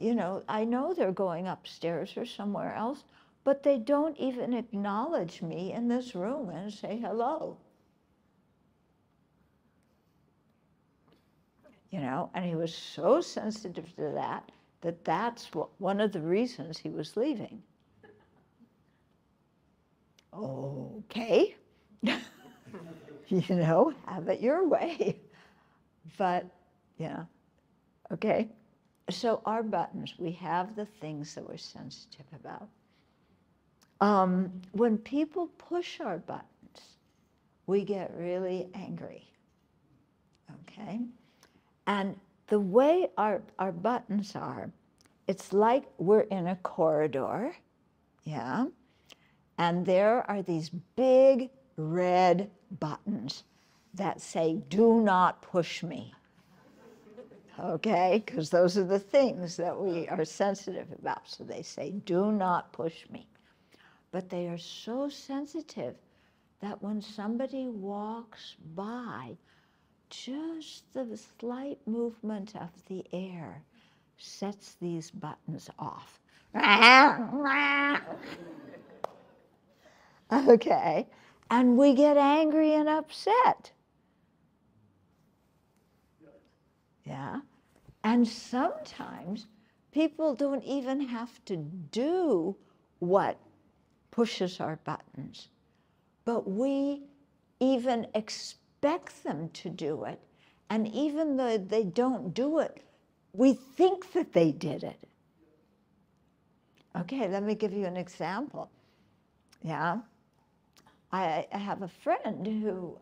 you know, I know they're going upstairs or somewhere else, but they don't even acknowledge me in this room and say hello. You know, and he was so sensitive to that, that's one of the reasons he was leaving. Okay, you know, have it your way. But, yeah, okay. So our buttons, we have the things that we're sensitive about. When people push our buttons, we get really angry, okay? And the way our buttons are, it's like we're in a corridor, yeah? And there are these big red buttons that say, do not push me, okay? Because those are the things that we are sensitive about. So they say, do not push me. But they are so sensitive that when somebody walks by, just the slight movement of the air sets these buttons off. Okay, and we get angry and upset. Yeah, and sometimes people don't even have to do what pushes our buttons, but we even expect them to do it, and even though they don't do it, we think that they did it. Okay, let me give you an example. Yeah, I have a friend who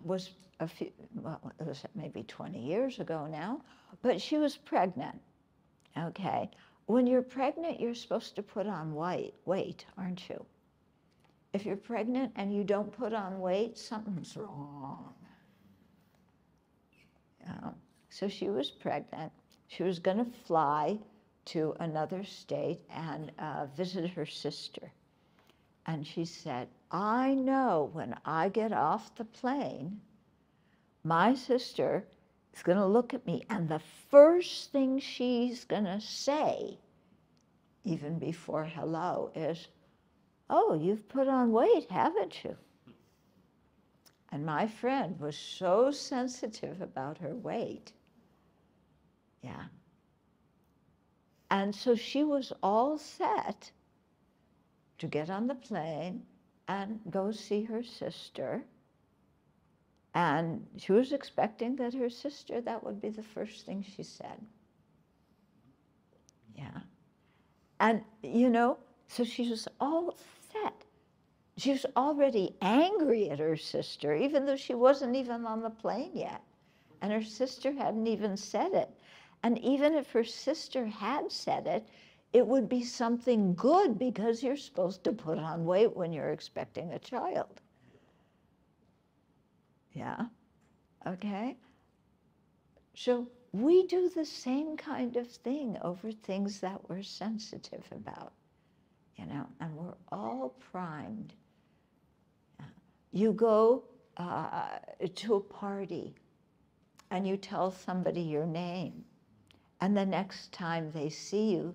was it was maybe 20 years ago now, but she was pregnant, okay? When you're pregnant, you're supposed to put on weight, aren't you? If you're pregnant and you don't put on weight, something's wrong. Yeah. So she was pregnant. She was going to fly to another state and visit her sister. And she said, I know when I get off the plane, my sister is going to look at me, and the first thing she's going to say, even before hello, is, oh, you've put on weight, haven't you? And my friend was so sensitive about her weight. Yeah. And so she was all set to get on the plane and go see her sister. And she was expecting that her sister, that would be the first thing she said. Yeah. And, you know, so she was all set. She was already angry at her sister, even though she wasn't even on the plane yet. And her sister hadn't even said it. And even if her sister had said it, it would be something good because you're supposed to put on weight when you're expecting a child. Yeah, okay? So we do the same kind of thing over things that we're sensitive about, you know, and we're all primed. You go to a party and you tell somebody your name, and the next time they see you,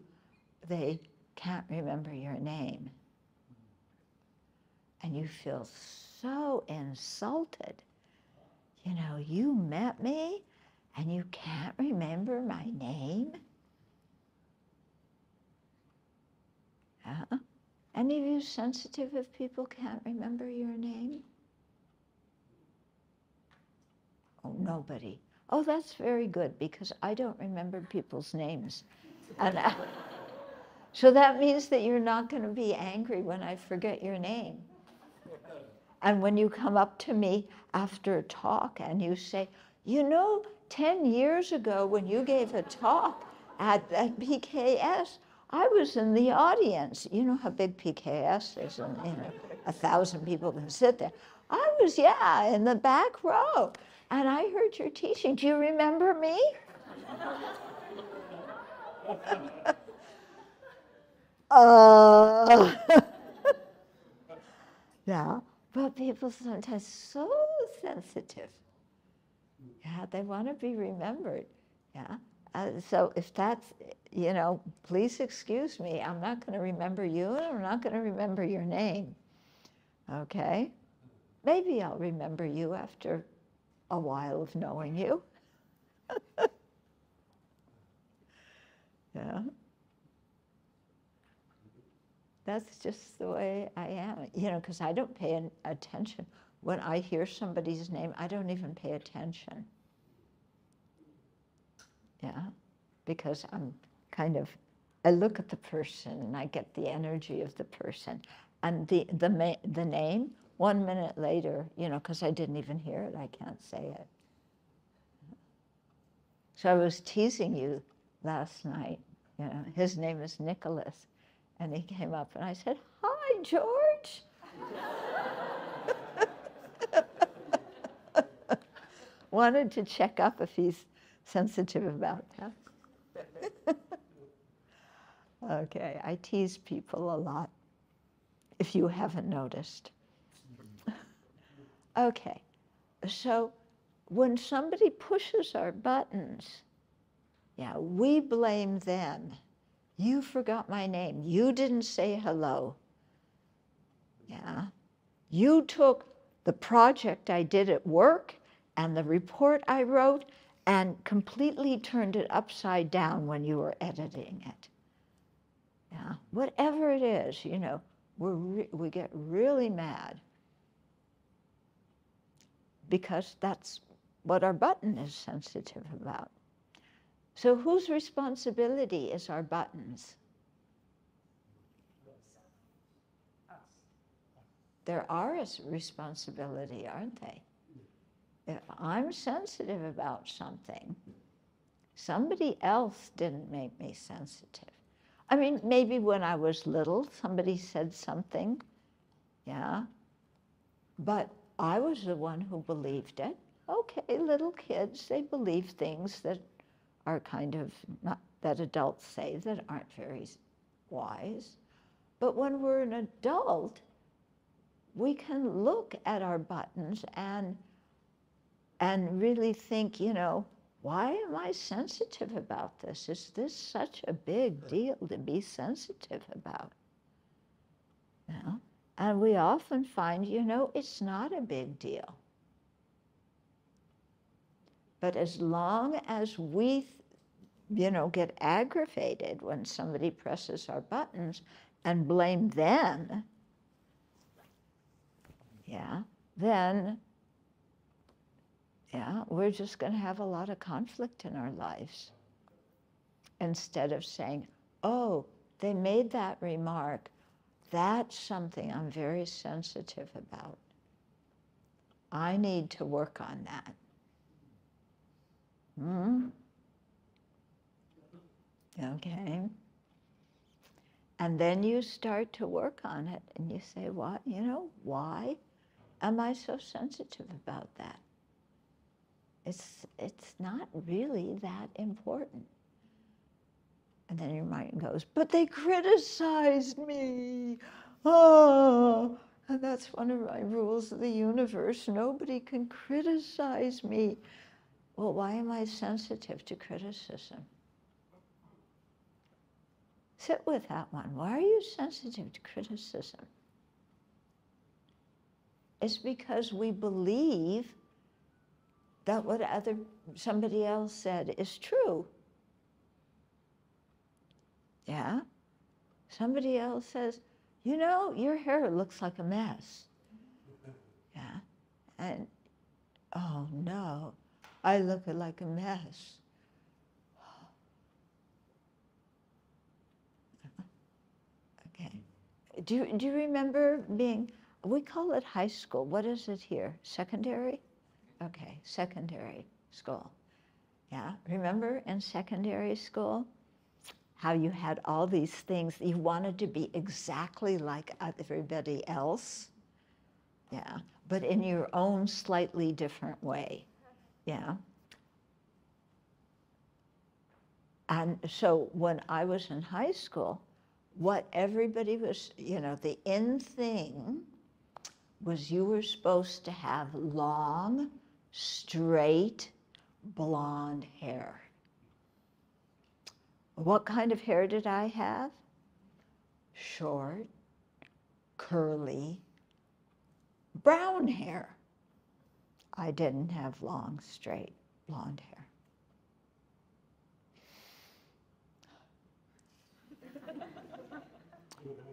they can't remember your name. And you feel so insulted. You know, you met me and you can't remember my name? Huh? Any of you sensitive if people can't remember your name? Oh, nobody. Oh, that's very good, because I don't remember people's names. And so that means that you're not going to be angry when I forget your name. And when you come up to me after a talk and you say, you know, 10 years ago when you gave a talk at PKS, I was in the audience. You know how big PKS is, and you know, 1,000 people can sit there. I was, yeah, in the back row, and I heard your teaching. Do you remember me? uh, yeah, but people sometimes so sensitive. Yeah, they want to be remembered. Yeah. So if that's, please excuse me, I'm not going to remember you, and I'm not going to remember your name. Okay? Maybe I'll remember you after a while of knowing you. Yeah. That's just the way I am, because I don't pay attention. When I hear somebody's name, I don't even pay attention. Yeah, because I look at the person and I get the energy of the person. And the name, 1 minute later, because I didn't even hear it, I can't say it. So I was teasing you last night. His name is Nicholas. And he came up and I said, "Hi, George." Wanted to check up if he's sensitive about that. Okay, I tease people a lot, if you haven't noticed. Okay, so when somebody pushes our buttons, yeah, we blame them. You forgot my name. You didn't say hello. Yeah. You took the project I did at work and the report I wrote and completely turned it upside down when you were editing it. Yeah. Whatever it is, we get really mad because that's what our button is sensitive about. So whose responsibility is our buttons? They're our responsibility, aren't they? If I'm sensitive about something, somebody else didn't make me sensitive. I mean, maybe when I was little, somebody said something, yeah, but I was the one who believed it. Okay, little kids, they believe things that are kind of not that adults say that aren't very wise. But when we're an adult, we can look at our buttons and really think, why am I sensitive about this? Is this such a big deal to be sensitive about? And we often find, it's not a big deal. But as long as we, get aggravated when somebody presses our buttons and blame them, yeah, then, yeah, we're just going to have a lot of conflict in our lives. Instead of saying, oh, they made that remark, that's something I'm very sensitive about. I need to work on that. Okay. And then you start to work on it and you say, what, why am I so sensitive about that? It's not really that important. And then your mind goes, but they criticized me. Oh, and that's one of my rules of the universe. Nobody can criticize me. Well, why am I sensitive to criticism? Sit with that one. Why are you sensitive to criticism? It's because we believe that what somebody else said is true. Yeah? Somebody else says, your hair looks like a mess. Yeah? And, oh no, I look like a mess. Okay. Do you remember we call it high school. What is it here? Secondary? Okay, secondary school. Yeah, remember in secondary school how you had all these things, you wanted to be exactly like everybody else? Yeah, but in your own slightly different way. Yeah. And so when I was in high school, what everybody was, the in thing was you were supposed to have long, straight, blonde hair. What kind of hair did I have? Short, curly, brown hair. I didn't have long, straight, blonde hair.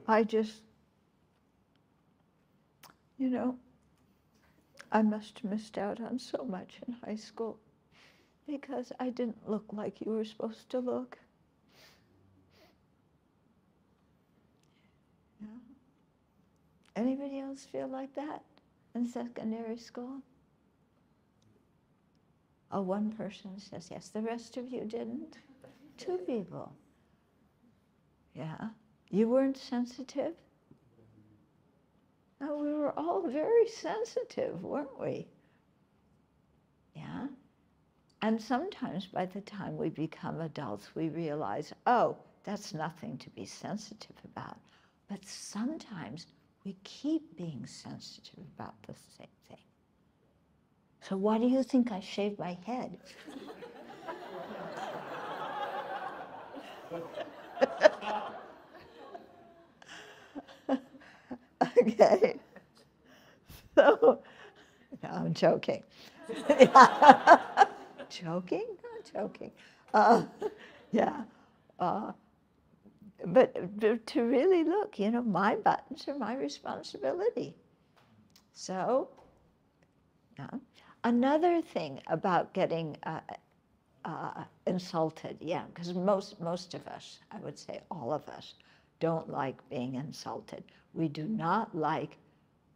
I just, I must have missed out on so much in high school because I didn't look like you were supposed to look. Yeah. Anybody else feel like that in secondary school? Oh, one person says yes. The rest of you didn't? 2 people. Yeah. You weren't sensitive? No, we were all very sensitive, weren't we? Yeah. And sometimes by the time we become adults, we realize, oh, that's nothing to be sensitive about. But sometimes we keep being sensitive about the same thing. So why do you think I shaved my head? Okay. So, no, I'm joking. Joking? Not joking. Yeah. But to really look, my buttons are my responsibility. So, yeah. Another thing about getting insulted, yeah, because most of us, I would say all of us, don't like being insulted. We do not like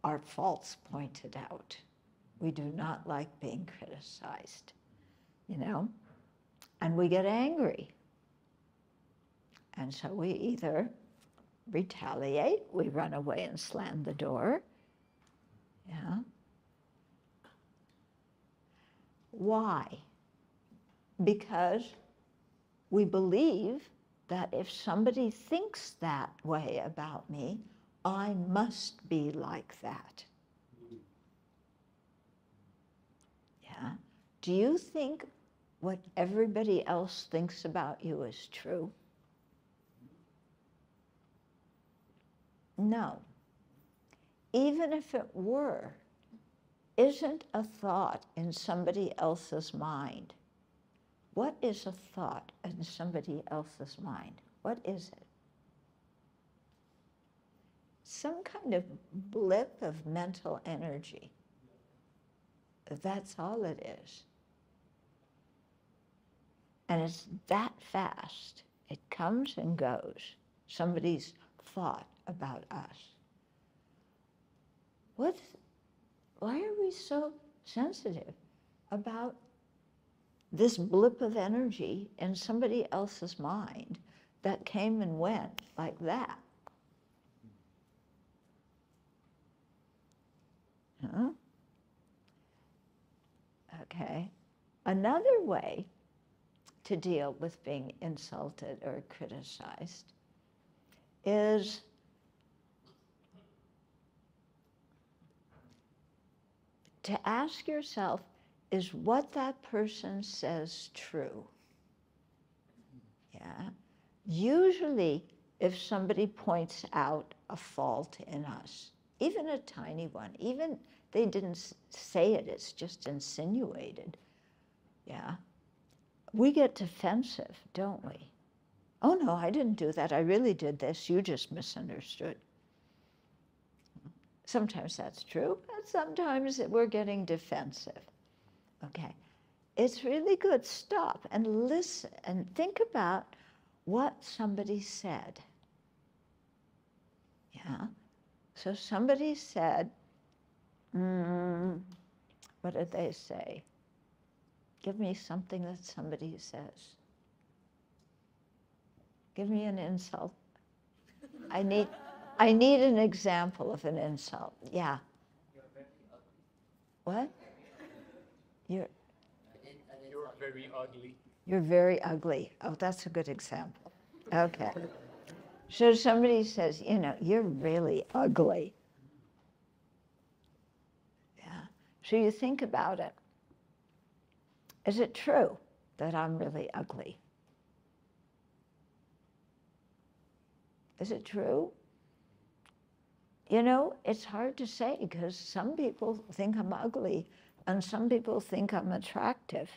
our faults pointed out. We do not like being criticized, and we get angry. And so we either retaliate, we run away and slam the door, yeah. Why? Because we believe that if somebody thinks that way about me, I must be like that. Yeah. Do you think what everybody else thinks about you is true? No. Even if it were, isn't a thought in somebody else's mind. What is a thought in somebody else's mind? What is it? Some kind of blip of mental energy. That's all it is. And it's that fast. It comes and goes. Somebody's thought about us. Why are we so sensitive about this blip of energy in somebody else's mind that came and went like that? Huh? Okay. Another way to deal with being insulted or criticized is to ask yourself, is what that person says true? Yeah. Usually, if somebody points out a fault in us, even a tiny one, even they didn't say it, it's just insinuated, yeah, we get defensive, don't we? Oh no, I didn't do that. I really did this. You just misunderstood. Sometimes that's true, but sometimes we're getting defensive. Okay, it's really good. Stop and listen and think about what somebody said. Yeah, so somebody said, what did they say? Give me something that somebody says. Give me an insult. I need an example of an insult. Yeah. You're very ugly. What? You're You're very ugly. You're very ugly. Oh, that's a good example. Okay. So somebody says, you know, you're really ugly. Yeah. So you think about it. Is it true that I'm really ugly? Is it true? You know, it's hard to say because some people think I'm ugly and some people think I'm attractive.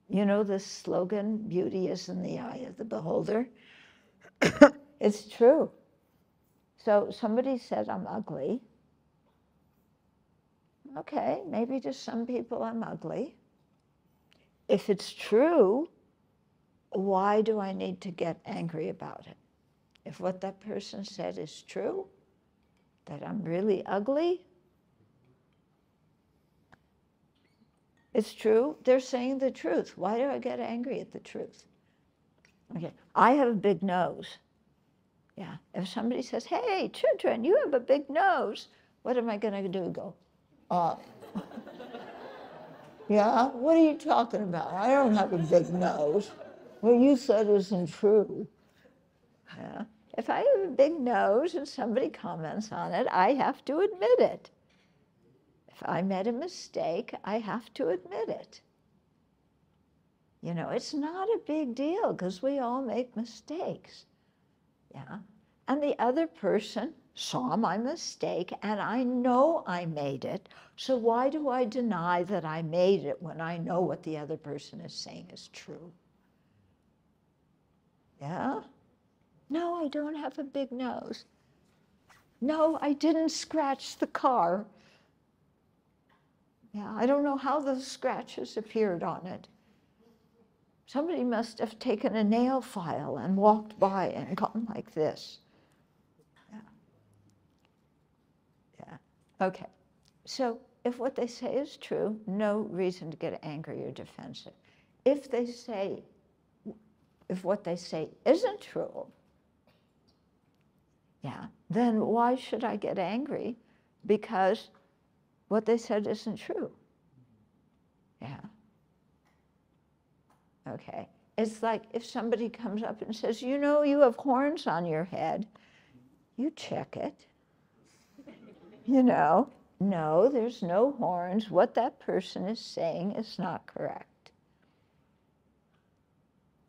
You know the slogan, beauty is in the eye of the beholder? It's true. So somebody said I'm ugly. Okay, maybe to some people I'm ugly. If it's true, why do I need to get angry about it? If what that person said is true, that I'm really ugly, it's true, they're saying the truth. Why do I get angry at the truth? Okay, I have a big nose. Yeah, if somebody says, hey, Chodron, you have a big nose, what am I going to do? Go, yeah, what are you talking about? I don't have a big nose. What you said isn't true. Yeah. If I have a big nose and somebody comments on it, I have to admit it. If I made a mistake, I have to admit it. You know, it's not a big deal because we all make mistakes. Yeah. And the other person saw my mistake and I know I made it. So why do I deny that I made it when I know what the other person is saying is true? Yeah? No, I don't have a big nose. No, I didn't scratch the car. Yeah, I don't know how those scratches appeared on it. Somebody must have taken a nail file and walked by and gone like this. Yeah. Yeah. Okay. So if what they say is true, no reason to get angry or defensive. If what they say isn't true, yeah, then why should I get angry? Because what they said isn't true. Yeah. Okay. It's like if somebody comes up and says, you know, you have horns on your head, you check it. You know, no, there's no horns. What that person is saying is not correct.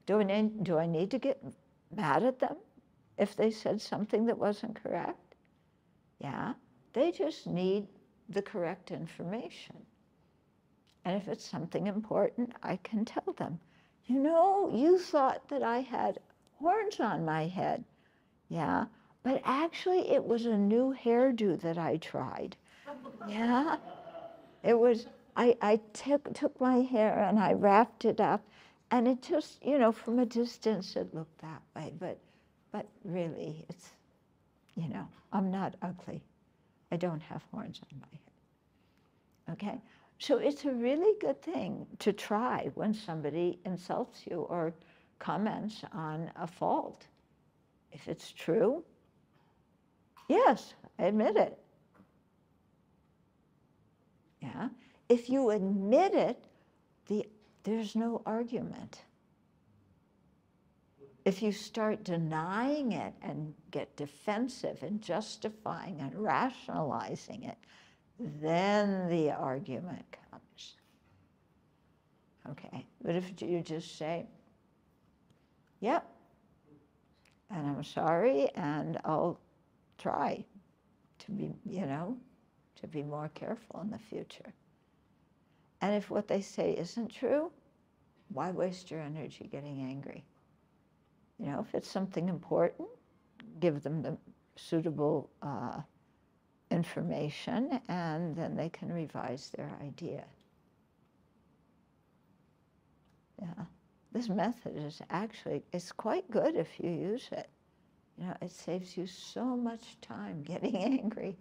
Do I need to get mad at them if they said something that wasn't correct? Yeah, they just need the correct information. And if it's something important, I can tell them, you know, you thought that I had horns on my head. Yeah, but actually it was a new hairdo that I tried. Yeah, it was, I took my hair and I wrapped it up and it just, you know, from a distance it looked that way, but really it's, you know, I'm not ugly. I don't have horns on my head. Okay? So it's a really good thing to try when somebody insults you or comments on a fault. If it's true, yes, I admit it. Yeah? If you admit it, there's no argument. If you start denying it and get defensive and justifying and rationalizing it, then the argument comes. Okay, but if you just say, yep, and I'm sorry, and I'll try to be, you know, to be more careful in the future. And if what they say isn't true, why waste your energy getting angry? You know, if it's something important, give them the suitable information, and then they can revise their idea. Yeah, this method is actually, it's quite good if you use it. You know, it saves you so much time getting angry.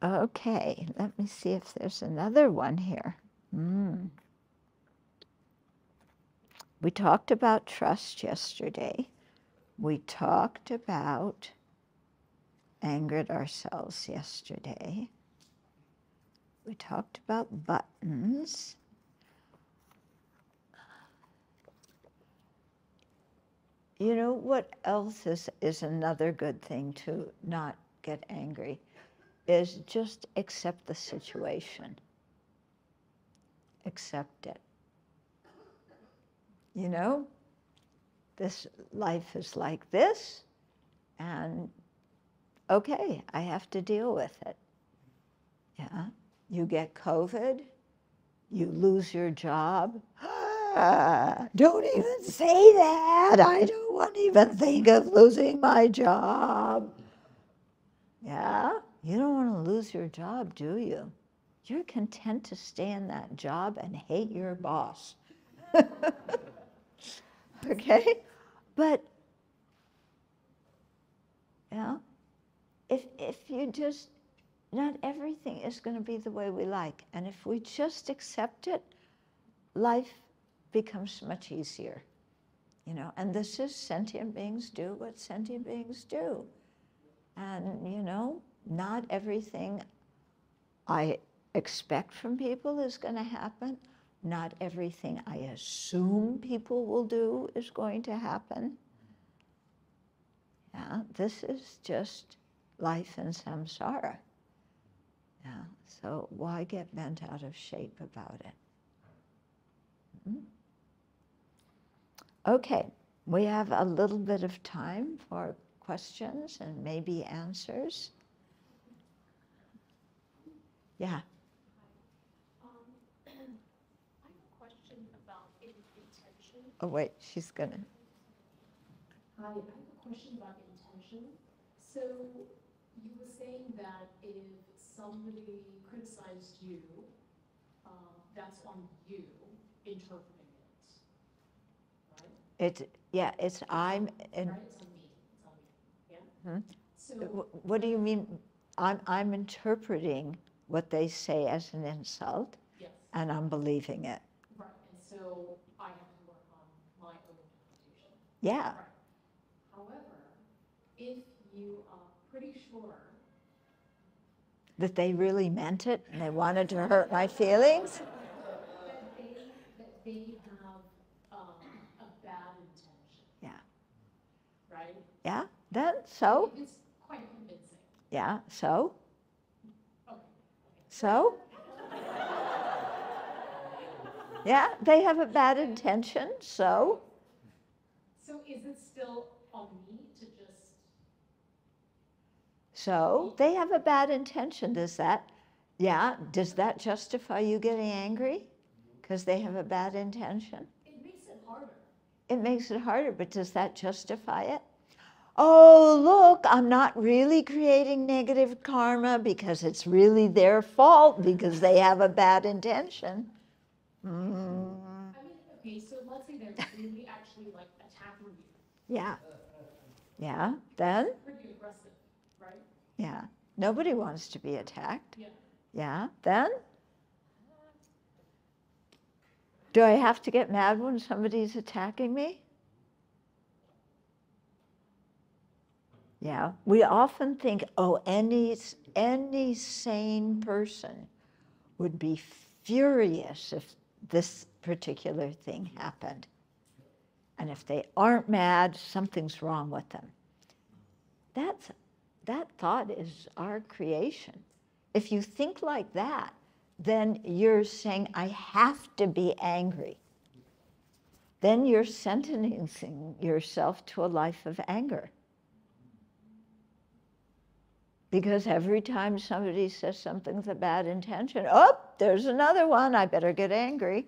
Okay, let me see if there's another one here. We talked about trust yesterday. We talked about angered ourselves yesterday. We talked about buttons. You know what else is another good thing to not get angry, is just accept the situation. Accept it. You know, this life is like this, and okay, I have to deal with it. Yeah, you get COVID, you lose your job. Don't even say that. I don't want to even think of losing my job. Yeah, you don't want to lose your job, do you? You're content to stay in that job and hate your boss. Okay? But, yeah, if you just, not everything is going to be the way we like. And if we just accept it, life becomes much easier. You know, and this is sentient beings do what sentient beings do. And, you know, not everything I expect from people is going to happen. Not everything I assume people will do is going to happen. Yeah, this is just life in samsara. Yeah, so why get bent out of shape about it? Okay, we have a little bit of time for questions and maybe answers. Yeah. I have a question about intention. Oh, wait, she's gonna. Hi, I have a question about intention. So you were saying that if somebody criticized you, that's on you interpreting it, right? It's I'm. Right, it's on me. It's on me. Yeah. Hmm? So What do you mean? I'm interpreting what they say as an insult, yes, and I'm believing it. right. And so I have to work on my own interpretation. Yeah. Right. However, if you are pretty sure That they really meant it and they wanted to hurt my feelings. that they have a bad intention, Yeah. right? Yeah. Then so. It's quite convincing. Yeah. So. Okay. So. Yeah. They have a bad intention. So. So is it still on me to just? So they have a bad intention. Does that justify you getting angry? Because they have a bad intention? It makes it harder. It makes it harder, but does that justify it? Oh, look, I'm not really creating negative karma because it's really their fault because they have a bad intention. I mean, okay, so let's say they're really actually like attacking you. Yeah. Yeah, then? That's pretty aggressive, right? Yeah. Nobody wants to be attacked. Yeah. Yeah, then? Do I have to get mad when somebody's attacking me? Yeah, we often think, oh, any sane person would be furious if this particular thing happened. And if they aren't mad, something's wrong with them. That thought is our creation. If you think like that, then you're saying, I have to be angry. Then you're sentencing yourself to a life of anger. Because every time somebody says something with a bad intention, oh, there's another one, I better get angry.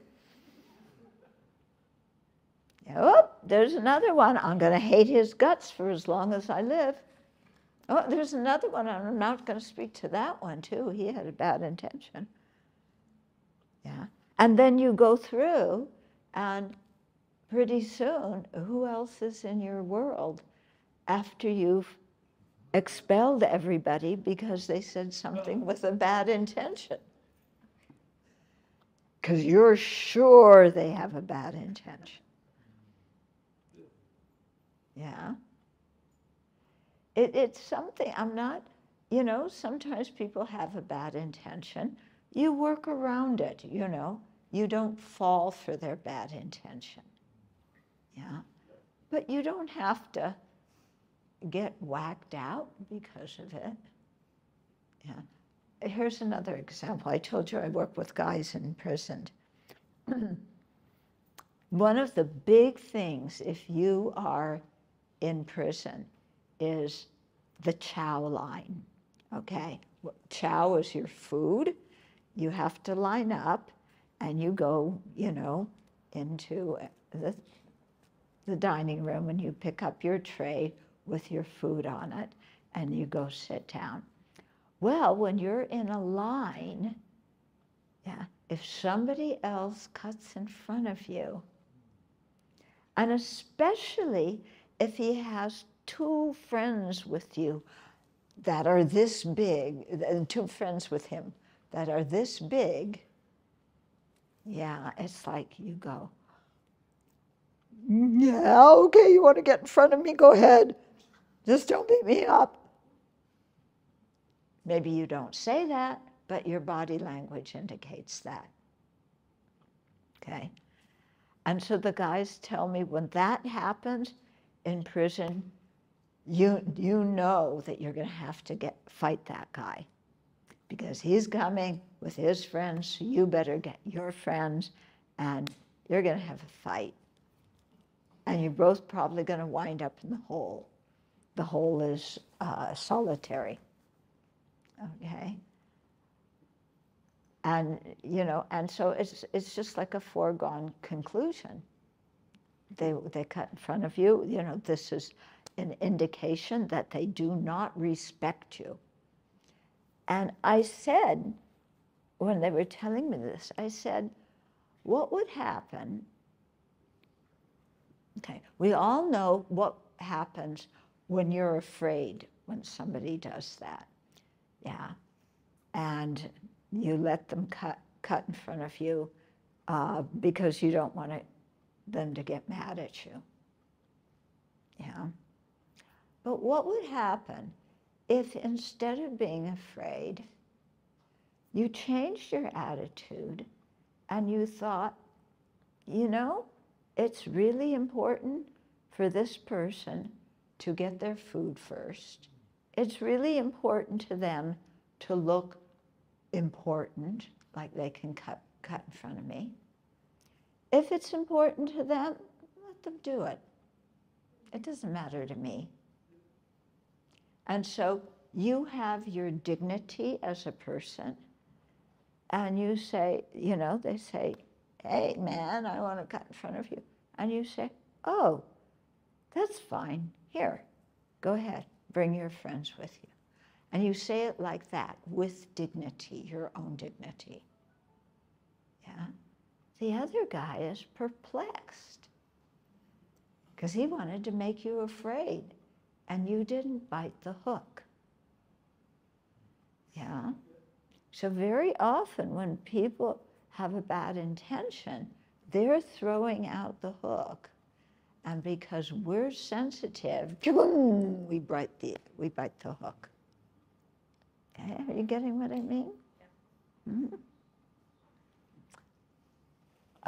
Oh, there's another one, I'm going to hate his guts for as long as I live. Oh, there's another one, I'm not going to speak to that one too, he had a bad intention. Yeah, and then you go through, and pretty soon, who else is in your world after you've expelled everybody because they said something with a bad intention? Because you're sure they have a bad intention. Yeah. It's something, I'm not, sometimes people have a bad intention, you work around it, you know. You don't fall for their bad intention. Yeah. But you don't have to get whacked out because of it. Yeah. Here's another example. I told you I work with guys in prison. One of the big things if you are in prison is the chow line, okay? Chow is your food. You have to line up and you go, you know, into the dining room and you pick up your tray with your food on it and you go sit down. Well, when you're in a line, yeah, if somebody else cuts in front of you, and especially if he has two friends with you that are this big, two friends with him that are this big, yeah, it's like you go, yeah, okay, you want to get in front of me, go ahead. Just don't beat me up. Maybe you don't say that, but your body language indicates that. Okay? And so the guys tell me when that happens in prison, you know that you're going to have to fight that guy because he's coming with his friends, so you better get your friends and you're going to have a fight. And you're both probably going to wind up in the hole. The hole is solitary. Okay? And, you know, and so it's just like a foregone conclusion. They cut in front of you. You know, this is an indication that they do not respect you. And I said, when they were telling me this, I said, what would happen? Okay, we all know what happens when you're afraid when somebody does that. Yeah, and you let them cut in front of you because you don't want them to get mad at you. Yeah. But what would happen if instead of being afraid, you changed your attitude and you thought, you know, it's really important for this person to get their food first. It's really important to them to look important, like they can cut in front of me. If it's important to them, let them do it. It doesn't matter to me. And so you have your dignity as a person, and you say, you know, they say, hey, man, I want to cut in front of you. And you say, oh, that's fine. Here, go ahead. Bring your friends with you. And you say it like that, with dignity, your own dignity. Yeah. The other guy is perplexed because he wanted to make you afraid, and you didn't bite the hook. Yeah. So very often when people have a bad intention, they're throwing out the hook. And because we're sensitive, we bite the hook. Okay, are you getting what I mean? Yeah. Mm-hmm.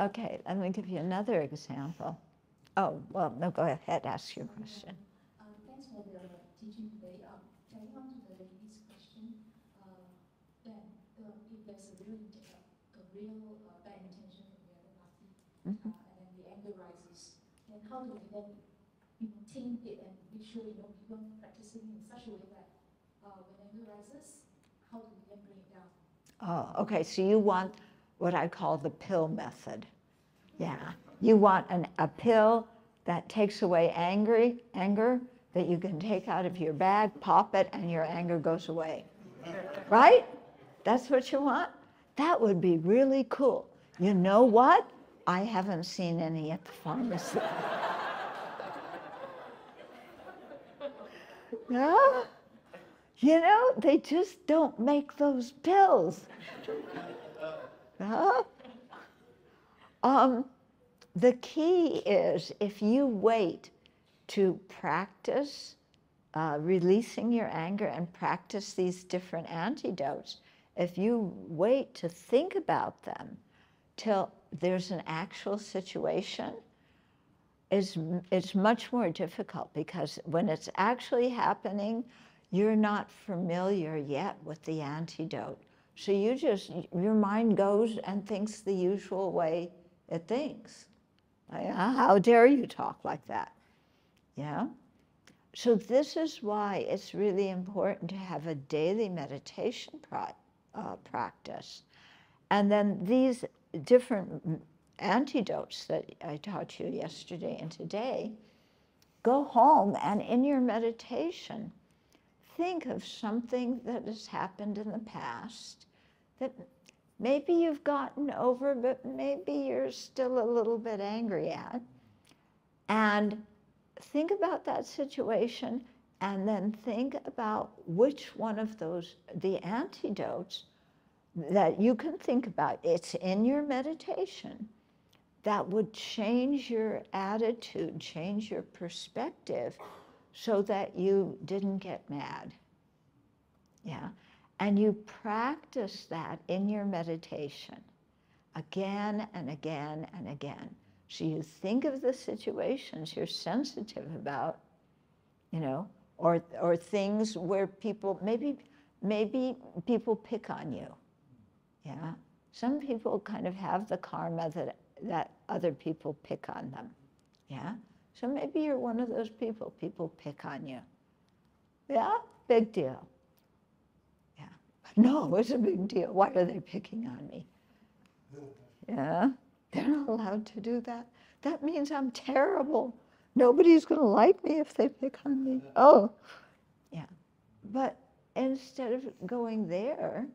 Okay, let me give you another example. Oh, well, no, go ahead, ask your question. Thanks for the teaching today. Taking on to the lady's question, then if there's a real bad intention from the other party, and then the anger rises, then how do we then tame it and make sure we don't practicing in such a way that when anger rises, how do we then bring it down? Oh, okay, so you want what I call the pill method. Yeah, you want a pill that takes away anger that you can take out of your bag, pop it, and your anger goes away. Right? That's what you want? That would be really cool. You know what? I haven't seen any at the pharmacy. No? You know, they just don't make those pills. No? The key is if you wait to practice releasing your anger and practice these different antidotes, if you wait to think about them till there's an actual situation, it's much more difficult, because when it's actually happening, you're not familiar yet with the antidote. So your mind goes and thinks the usual way it thinks. How dare you talk like that? Yeah? So this is why it's really important to have a daily meditation practice. And then these different antidotes that I taught you yesterday and today, go home and in your meditation, think of something that has happened in the past that maybe you've gotten over, but maybe you're still a little bit angry at. And think about that situation, and then think about which one of those, the antidotes that you can think about, it's in your meditation, that would change your attitude, change your perspective, so that you didn't get mad. Yeah? And you practice that in your meditation again and again and again. So you think of the situations you're sensitive about, you know, or things where people, maybe people pick on you. Yeah? Some people kind of have the karma that other people pick on them. Yeah? So maybe you're one of those people pick on you. Yeah? Big deal. Yeah. No, it's a big deal. Why are they picking on me? Yeah? They're not allowed to do that. That means I'm terrible. Nobody's going to like me if they pick on me. Oh, yeah. But instead of going there,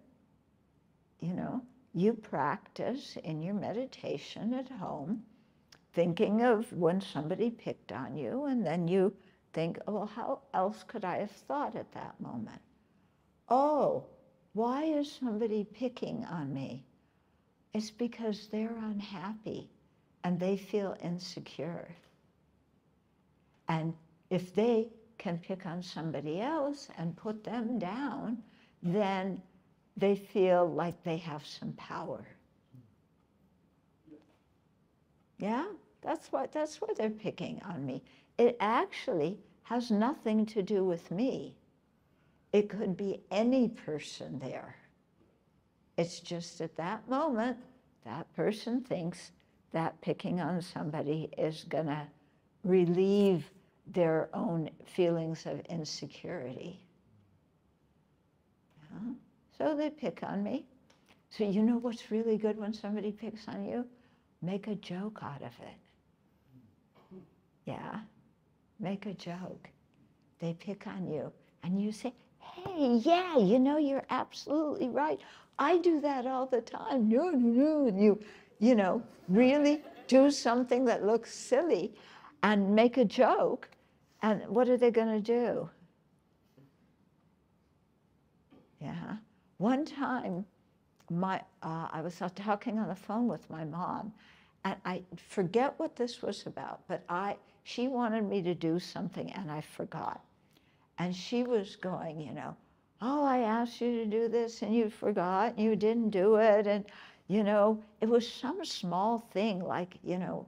you know, you practice in your meditation at home, thinking of when somebody picked on you, and then you think, oh, how else could I have thought at that moment? Oh, why is somebody picking on me? It's because they're unhappy and they feel insecure. And if they can pick on somebody else and put them down, then they feel like they have some power. Yeah, that's why they're picking on me. It actually has nothing to do with me. It could be any person there. It's just at that moment, that person thinks that picking on somebody is gonna relieve their own feelings of insecurity. Yeah? So they pick on me. So you know what's really good when somebody picks on you? Make a joke out of it. Yeah, make a joke. They pick on you and you say, hey, yeah, you know, you're absolutely right. I do that all the time. No, no, no. And you know, really do something that looks silly and make a joke. And what are they going to do? Yeah. One time, I was talking on the phone with my mom, and I forget what this was about, but she wanted me to do something, and I forgot. And she was going, you know, oh, I asked you to do this, and you forgot, and you didn't do it, and, you know, it was some small thing, like, you know,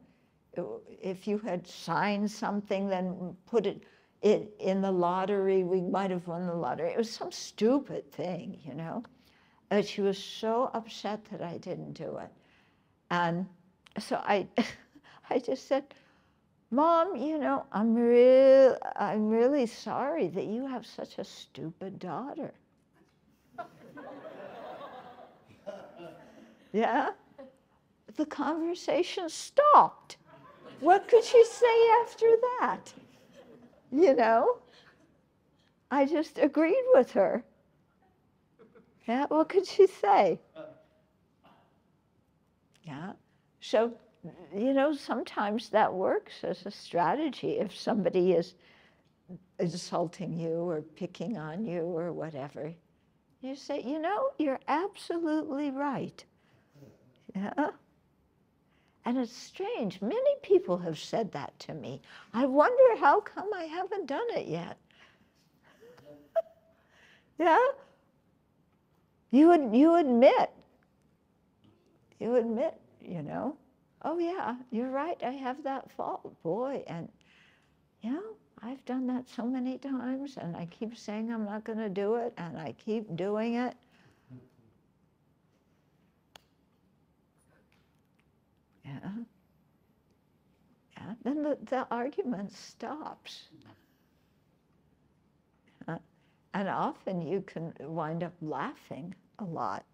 if you had signed something, then put it in the lottery, we might have won the lottery. It was some stupid thing, you know. And she was so upset that I didn't do it. And so I just said, Mom, you know, I'm really sorry that you have such a stupid daughter. Yeah? The conversation stopped. What could she say after that? You know? I just agreed with her. Yeah, what could she say? Yeah, so, you know, sometimes that works as a strategy if somebody is insulting you or picking on you or whatever. You say, you know, you're absolutely right. Yeah. And it's strange, many people have said that to me. I wonder how come I haven't done it yet. Yeah? You admit, you know, oh yeah, you're right, I have that fault, boy, and you know, I've done that so many times, and I keep saying I'm not going to do it, and I keep doing it. Yeah. Yeah. Then the argument stops. And often you can wind up laughing a lot.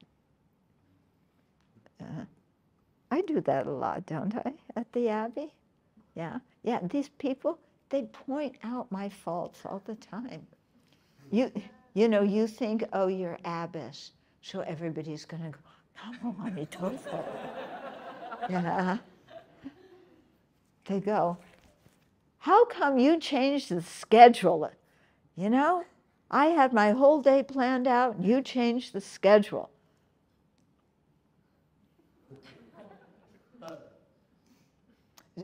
I do that a lot, don't I, at the Abbey? Yeah. Yeah, these people, they point out my faults all the time. You know, you think, oh, you're abbess, so everybody's going to go, no, mommy, tofu. Yeah. They go, how come you changed the schedule? You know, I had my whole day planned out, and you changed the schedule.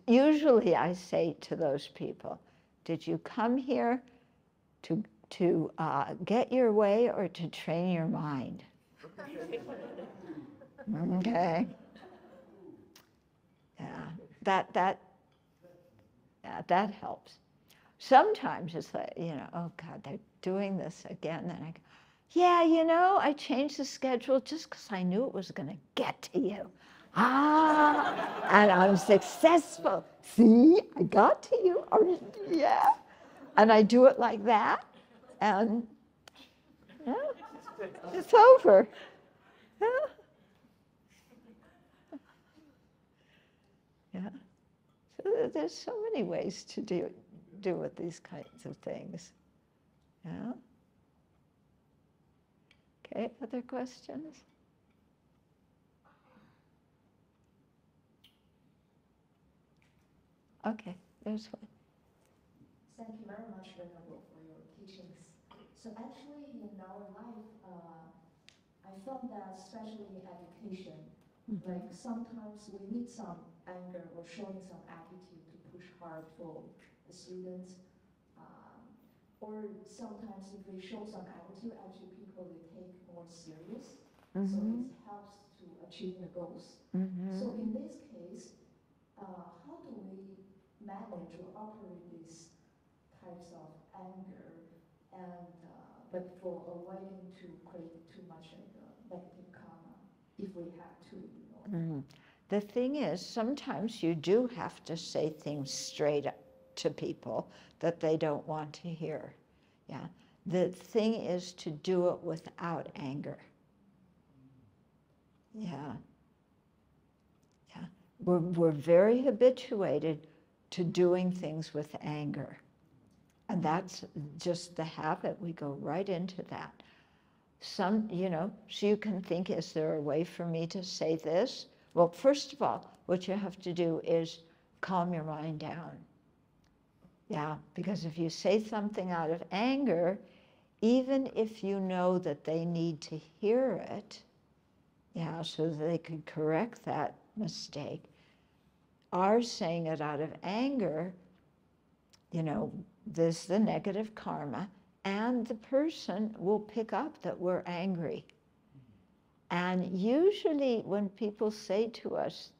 Usually I say to those people, did you come here to get your way or to train your mind? Okay. Yeah, that helps. Sometimes it's like, you know, oh God, they're doing this again. And I go, yeah, you know, I changed the schedule just because I knew it was going to get to you. And I'm successful. See, I got to you. Yeah. And I do it like that. And yeah, it's over. Yeah. Yeah. So there's so many ways to do with these kinds of things. Yeah. Okay, other questions? Okay, there's one. Thank you very much, Venerable, for your teachings. So actually, in our life, I found that especially in education, like sometimes we need some anger or showing some attitude to push hard for the students. Or sometimes if we show some attitude, actually people will take more serious. So it helps to achieve the goals. So in this case, how do we manage or operate these types of anger and but for avoiding to create too much of the negative karma if we have to, you know? The thing is, sometimes you do have to say things straight up to people that they don't want to hear. Yeah. The thing is to do it without anger. Yeah. Yeah. We're very habituated to doing things with anger. And that's just the habit. We go right into that. You know, so you can think, is there a way for me to say this? Well, first of all, what you have to do is calm your mind down. Yeah, because if you say something out of anger, even if you know that they need to hear it, yeah, so that they could correct that mistake, our saying it out of anger, you know, there's the negative karma, and the person will pick up that we're angry. And usually when people say to us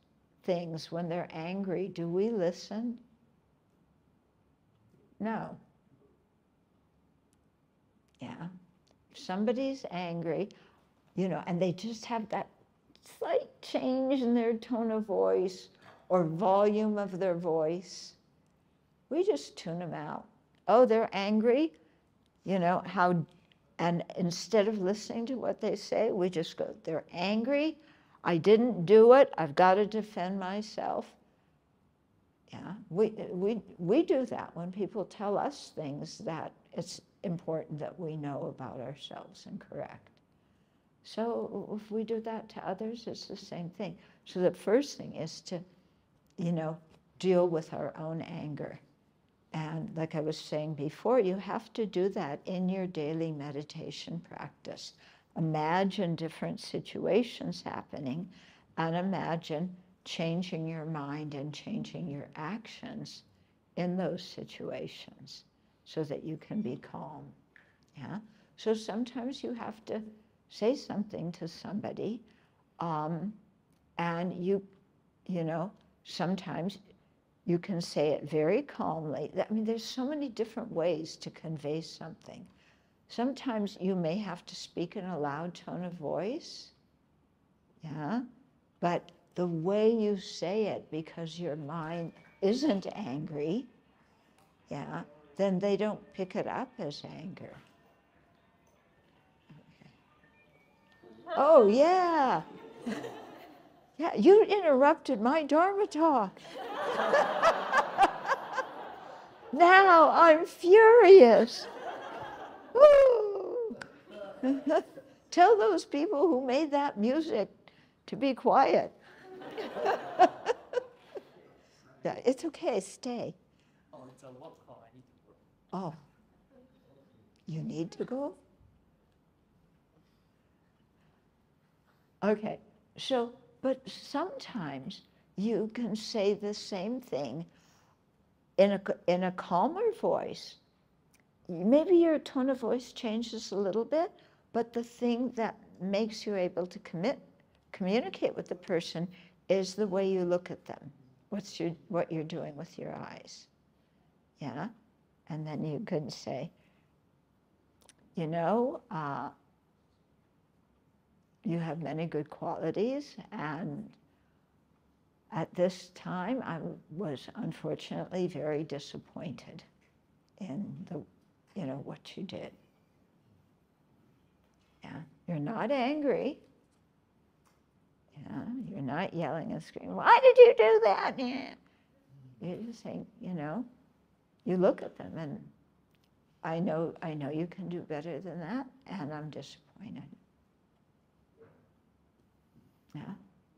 things when they're angry, do we listen? No. Yeah. If somebody's angry, you know, and they just have that slight change in their tone of voice or volume of their voice, we just tune them out. Oh, they're angry, you know, and instead of listening to what they say, we just go, they're angry, I didn't do it, I've got to defend myself. Yeah, we do that when people tell us things that it's important that we know about ourselves and correct. So if we do that to others, it's the same thing. So the first thing is to, you know, deal with our own anger. And like I was saying before, you have to do that in your daily meditation practice. Imagine different situations happening and imagine changing your mind and changing your actions in those situations so that you can be calm. Yeah? So sometimes you have to say something to somebody, and you know, sometimes you can say it very calmly. I mean, there's so many different ways to convey something. Sometimes you may have to speak in a loud tone of voice, yeah, but the way you say it, because your mind isn't angry, yeah, then they don't pick it up as anger. Okay. Oh, yeah. Yeah, you interrupted my Dharma talk. Now I'm furious. Woo! Tell those people who made that music to be quiet. Yeah, it's okay, stay. Oh, it's a work call. I need to work. Oh, you need to go? Okay, so, but sometimes you can say the same thing in a calmer voice. Maybe your tone of voice changes a little bit, but the thing that makes you able to communicate with the person is the way you look at them. What you're doing with your eyes. Yeah? And then you can say, you know, you have many good qualities, and at this time I was unfortunately very disappointed in what you did. Yeah, you're not angry. Yeah, you're not yelling and screaming, why did you do that? Yeah. You're just saying, you look at them and I know you can do better than that, and I'm disappointed. Yeah.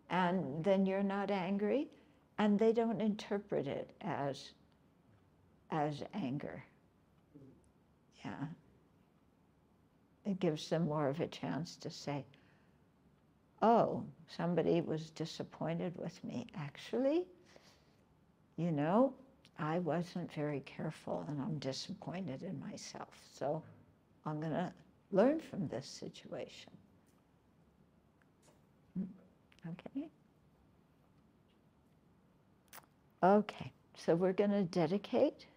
And then you're not angry, and they don't interpret it as anger. Yeah. It gives them more of a chance to say, oh, somebody was disappointed with me. Actually, I wasn't very careful, and I'm disappointed in myself. So I'm going to learn from this situation. Okay? Okay, so we're going to dedicate